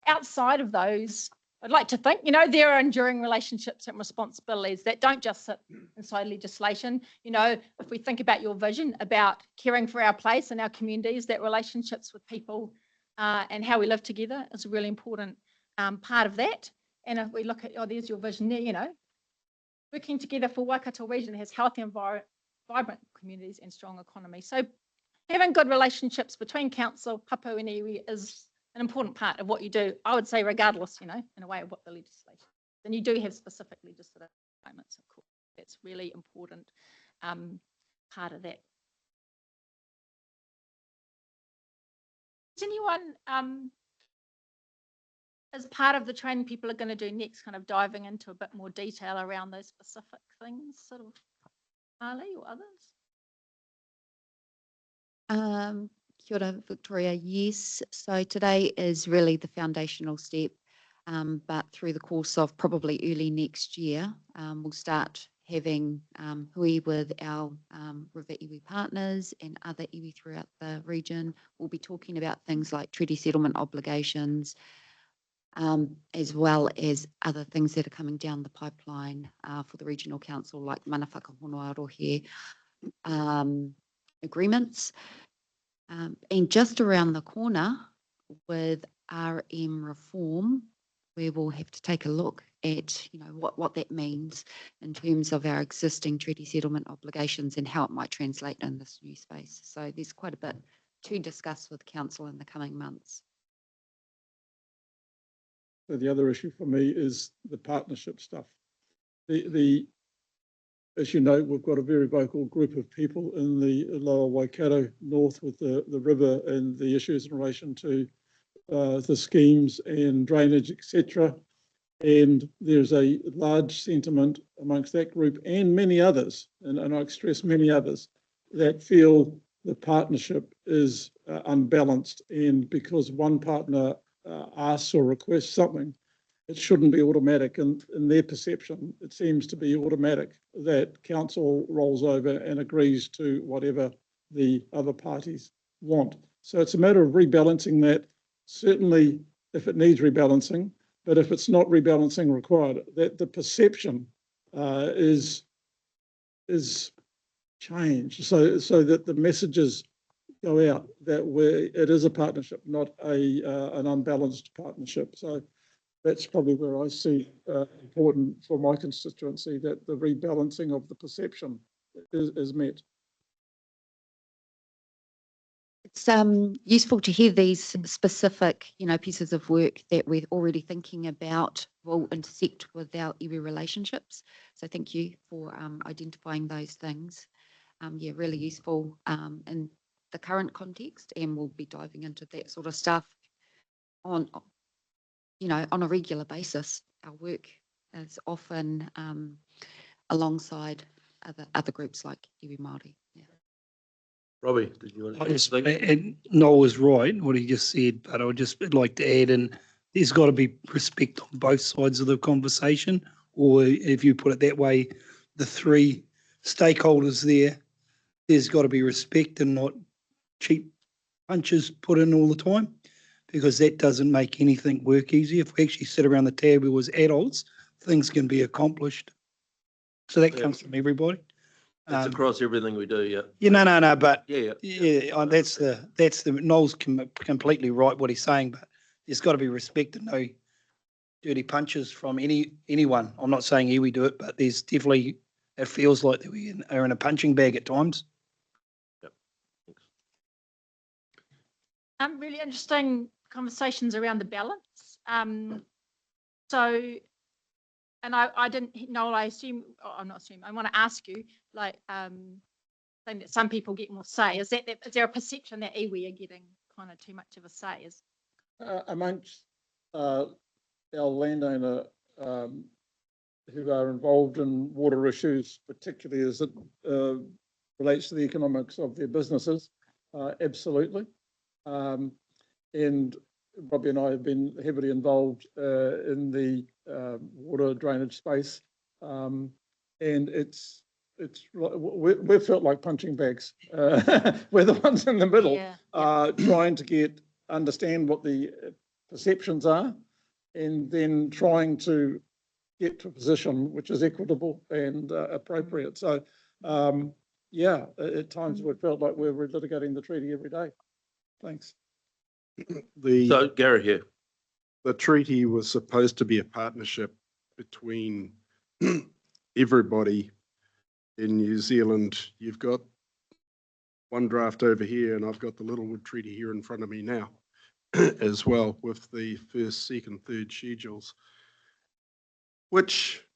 outside of those, I'd like to think, there are enduring relationships and responsibilities that don't just sit inside legislation. If we think about your vision about caring for our place and our communities, that relationships with people and how we live together is a really important part of that. And if we look at, there's your vision there, working together for Waikato region that has healthy and vibrant communities and strong economy. So having good relationships between council, hapu and iwi is an important part of what you do, I would say, regardless, in a way of what the legislation is. And you do have specific legislative requirements, of course. That's really important part of that. Does anyone, as part of the training people are going to do next, kind of diving into a bit more detail around those specific things, sort of, Harley or others? Kia ora, Victoria. Yes, so today is really the foundational step. But through the course of probably early next year, we'll start having hui with our river iwi partners and other iwi throughout the region. We'll be talking about things like treaty settlement obligations, as well as other things that are coming down the pipeline for the regional council, like mana whakahonua rohe agreements. And just around the corner with RM reform, we will have to take a look at, what that means in terms of our existing treaty settlement obligations and how it might translate in this new space. So there's quite a bit to discuss with council in the coming months. So the other issue for me is the partnership stuff. As you know, we've got a very vocal group of people in the lower Waikato north with the river and the issues in relation to the schemes and drainage, etc. And there's a large sentiment amongst that group and many others, and I stress many others, that feel the partnership is unbalanced, and because one partner asks or requests something, it shouldn't be automatic. And in their perception, it seems to be automatic that council rolls over and agrees to whatever the other parties want. So it's a matter of rebalancing that, certainly if it needs rebalancing, but if it's not rebalancing required, that the perception is changed, so that the messages go out that it is a partnership, not an unbalanced partnership. So that's probably where I see important for my constituency, that the rebalancing of the perception is met. It's useful to hear these specific, pieces of work that we're already thinking about will intersect with our iwi relationships. So thank you for identifying those things. Really useful in the current context, and we'll be diving into that sort of stuff on a regular basis. Our work is often alongside other groups like iwi Māori. Yeah. Robbie, did you want to speak? And Noel was right, what he just said, but I would just like to add in, there's got to be respect on both sides of the conversation, or if you put it that way, the three stakeholders there's got to be respect and not cheap punches put in all the time, because that doesn't make anything work easy. If we actually sit around the table as adults, things can be accomplished. So that comes from everybody. It's across everything we do, yeah. Yeah, no, but Yeah. that's the Noel's completely right what he's saying, but there's got to be respect and no dirty punches from anyone. I'm not saying here we do it, but there's definitely, it feels like that we are in a punching bag at times. Yep. Really interesting conversations around the balance. And I didn't know, I assume, I'm not assuming, I want to ask you, saying that some people get more say. Is there a perception that iwi are getting kind of too much of a say? Amongst our landowner who are involved in water issues, particularly as it relates to the economics of their businesses, absolutely. And Robbie and I have been heavily involved in the water drainage space, and we've felt like punching bags. We're the ones in the middle, trying to understand what the perceptions are, and then trying to get to a position which is equitable and appropriate. So, at times we felt like we're litigating the treaty every day. Thanks. So Gary here. The treaty was supposed to be a partnership between everybody in New Zealand. You've got one draft over here, and I've got the Littlewood Treaty here in front of me now as well, with the first, second, third schedules, which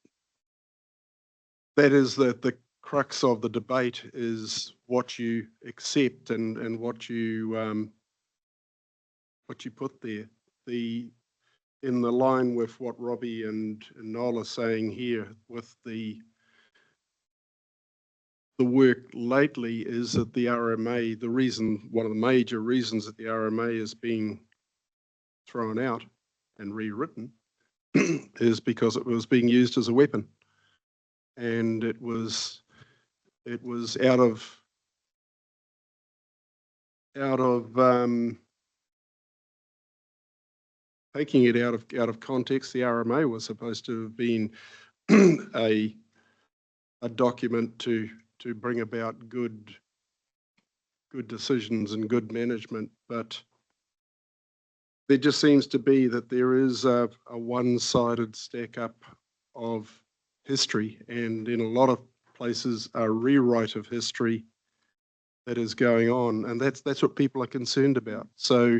that is the crux of the debate, is what you accept and what you put there. In the line with what Robbie and Noel are saying here, with the work lately, is that the RMA, one of the major reasons that the RMA is being thrown out and rewritten, is because it was being used as a weapon. And it was out of taking it out of context. The RMA was supposed to have been a document to bring about good decisions and good management, but there just seems to be that there is a one-sided stack up of history, and in a lot of places a rewrite of history that is going on, and that's what people are concerned about. So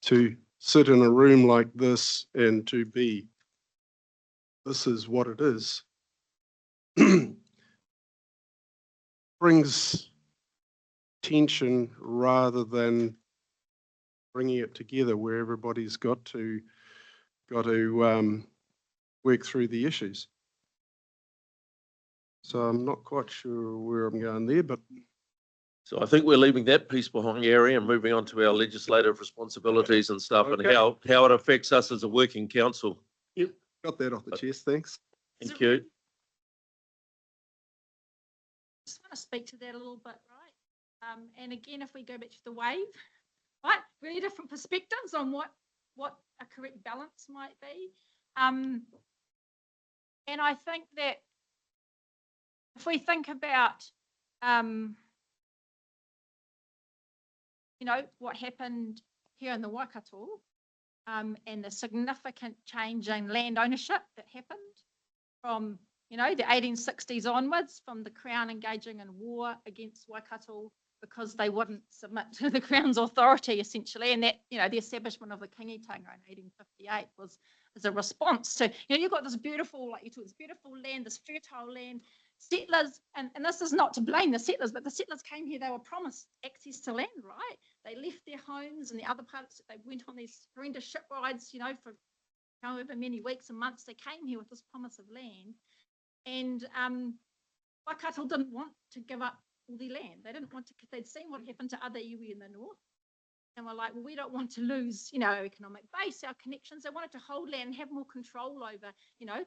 to sit in a room like this and to be, this is what it is, brings tension rather than bringing it together, where everybody's got to work through the issues. So I'm not quite sure where I'm going there, but So I think we're leaving that piece behind, Gary, and moving on to our legislative responsibilities and stuff, and Okay. how it affects us as a working council. got that off the chest, thanks. Thank you. Just want to speak to that a little bit, right? And again, if we go back to the wave, right, really different perspectives on what a correct balance might be. And I think that if we think about, you know, what happened here in the Waikato, and the significant change in land ownership that happened from, you know, the 1860s onwards, from the Crown engaging in war against Waikato because they wouldn't submit to the Crown's authority, essentially, and that, you know, the establishment of the kingitanga in 1858 was as a response to, you know, you've got this beautiful, like you talk, this beautiful land, this fertile land, settlers, and this is not to blame the settlers, but the settlers came here, they were promised access to land, right? They left their homes and the other parts, they went on these horrendous ship rides, you know, for however many weeks and months. They came here with this promise of land, and Waikato didn't want to give up all their land. They didn't want to, because they'd seen what happened to other iwi in the north, and were like, well, we don't want to lose, you know, our economic base, our connections. They wanted to hold land and have more control over, you know,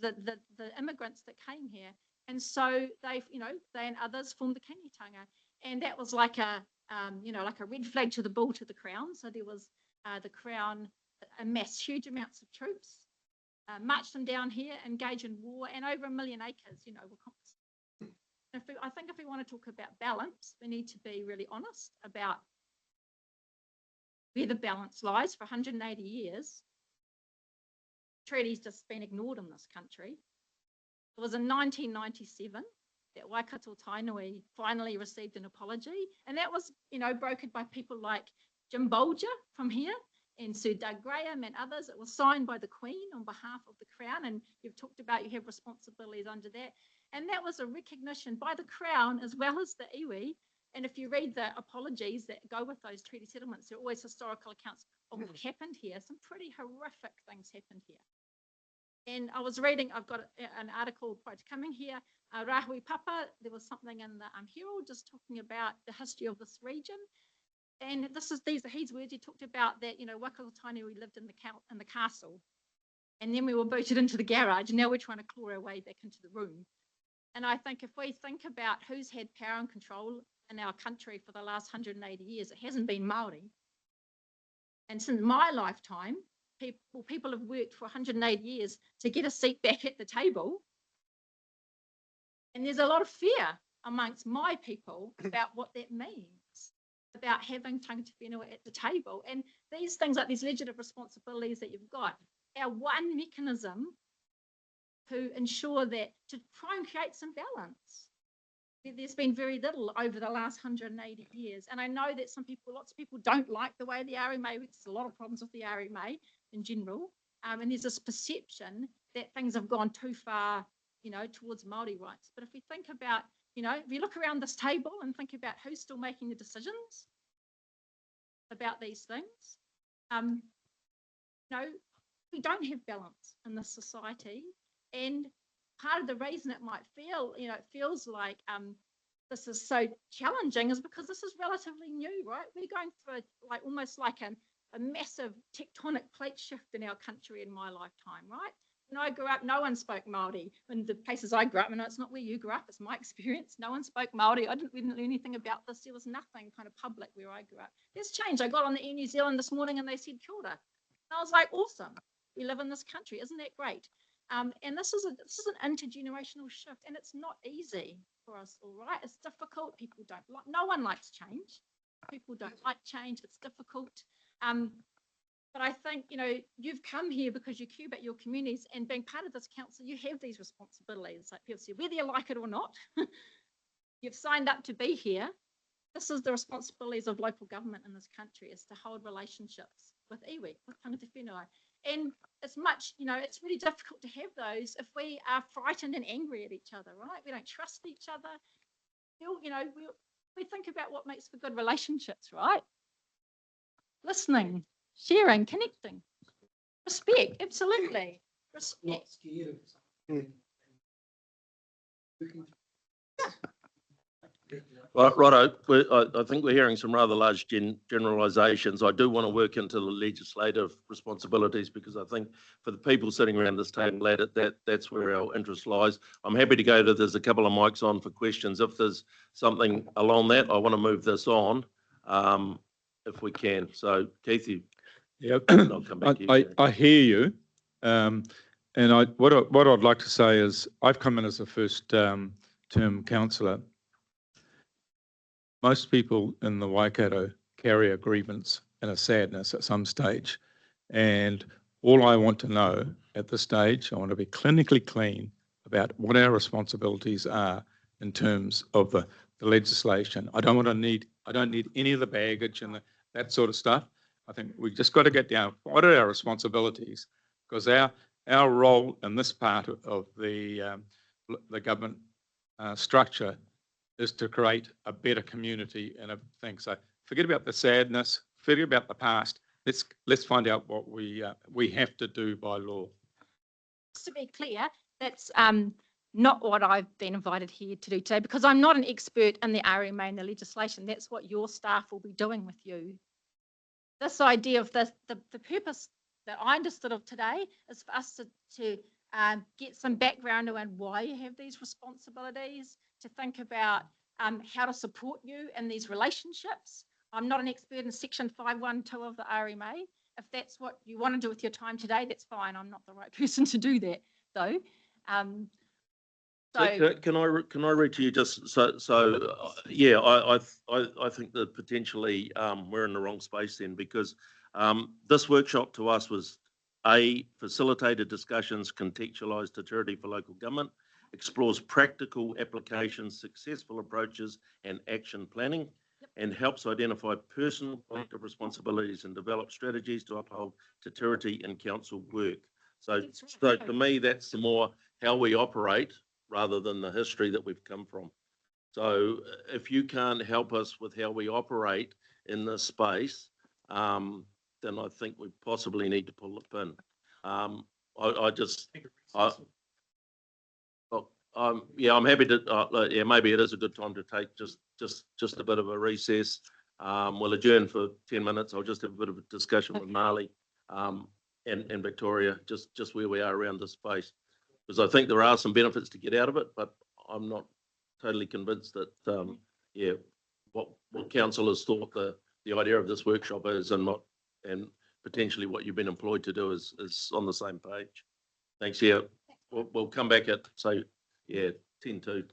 the immigrants that came here. And so they, you know, they and others formed the kingitanga, and that was like a, you know, like a red flag to the bull to the Crown. So there was the Crown amassed huge amounts of troops, marched them down here, engaged in war, and over 1 million acres, you know, were confiscated. I think if we want to talk about balance, we need to be really honest about where the balance lies. For 180 years, treaties just been ignored in this country. It was in 1997 that Waikato Tainui finally received an apology, and that was, you know, brokered by people like Jim Bolger from here and Sir Doug Graham and others. It was signed by the Queen on behalf of the Crown, and you've talked about you have responsibilities under that. And that was a recognition by the Crown as well as the iwi. And if you read the apologies that go with those treaty settlements, they're always historical accounts of what happened here. Some pretty horrific things happened here. And I was reading, I've got an article prior to coming here, Rahui Papa, there was something in the Herald just talking about the history of this region. And these are his words. He talked about that, you know, Waikato Tainui lived in the castle, and then we were booted into the garage, and now we're trying to claw our way back into the room. And I think if we think about who's had power and control in our country for the last 180 years, it hasn't been Māori. And since my lifetime, people have worked for 180 years to get a seat back at the table. And there's a lot of fear amongst my people about what that means, about having tangata whenua at the table. And these things, like these legislative responsibilities that you've got, are one mechanism to ensure that, to try and create some balance. There's been very little over the last 180 years. And I know that lots of people don't like the way the RMA works. There's a lot of problems with the RMA in general. And there's this perception that things have gone too far, you know, towards Māori rights. But if we think about, you know, if you look around this table and think about who's still making the decisions about these things, you know, we don't have balance in this society. And part of the reason it might feel, you know, it feels like this is so challenging is because this is relatively new, right? We're going through like almost like a a massive tectonic plate shift in our country in my lifetime, right? When I grew up, no one spoke Māori. In the places I grew up, and it's not where you grew up, it's my experience, no one spoke Māori. We didn't learn anything about this. There was nothing kind of public where I grew up. There's changed. I got on the Air New Zealand this morning and they said kia ora. And I was like, awesome. We live in this country. Isn't that great? And this is an intergenerational shift, and it's not easy for us all, right? It's difficult. People don't like, no one likes change. People don't like change. It's difficult. But I think, you know, you've come here because you care about your communities, and being part of this council, you have these responsibilities. Like people say, whether you like it or not, you've signed up to be here. This is the responsibilities of local government in this country, is to hold relationships with iwi, with tangata whenua. And it's much, you know, it's really difficult to have those if we are frightened and angry at each other, right? We don't trust each other. You know, we think about what makes for good relationships, right? Listening, sharing, connecting, respect, absolutely. Respect. Right, righto. I think we're hearing some rather large generalisations. I do want to work into the legislative responsibilities, because I think for the people sitting around this table, that's where our interest lies. I'm happy to go to, there's a couple of mics on for questions. If there's something along that, I want to move this on if we can. So Keith, Yeah, I'll come back to you. I hear you. And what I'd like to say is I've come in as a first term councillor. Most people in the Waikato carry a grievance and a sadness at some stage. And all I want to know at this stage, I want to be clinically clean about what our responsibilities are in terms of the legislation. I don't need any of the baggage and that sort of stuff. I think we just got to get down. What are our responsibilities? Because our role in this part of the government structure is to create a better community and a thing. So forget about the sadness, forget about the past. Let's find out what we have to do by law. Just to be clear, that's not what I've been invited here to do today, because I'm not an expert in the RMA and the legislation. That's what your staff will be doing with you. This idea of the purpose that I understood of today is for us to get some background around why you have these responsibilities, to think about how to support you in these relationships. I'm not an expert in section 512 of the RMA. If that's what you want to do with your time today, that's fine. I'm not the right person to do that, though. Can I read to you just yeah, I think that potentially we're in the wrong space then, because this workshop to us was facilitated discussions contextualised to Tiriti for local government, explores practical applications, successful approaches and action planning, and helps identify personal collective responsibilities and develop strategies to uphold Te Tiriti and council work. So to me, that's the more how we operate rather than the history that we've come from. So if you can't help us with how we operate in this space, then I think we possibly need to pull the pin. Yeah, I'm happy to, yeah, maybe it is a good time to take just a bit of a recess. We'll adjourn for 10 minutes. I'll just have a bit of a discussion with Marley and Victoria, just where we are around this space. Because I think there are some benefits to get out of it, but I'm not totally convinced that, yeah, what council thought the idea of this workshop is, and potentially what you've been employed to do is on the same page. Thanks. Yeah, we'll come back at, say, yeah, 10 to.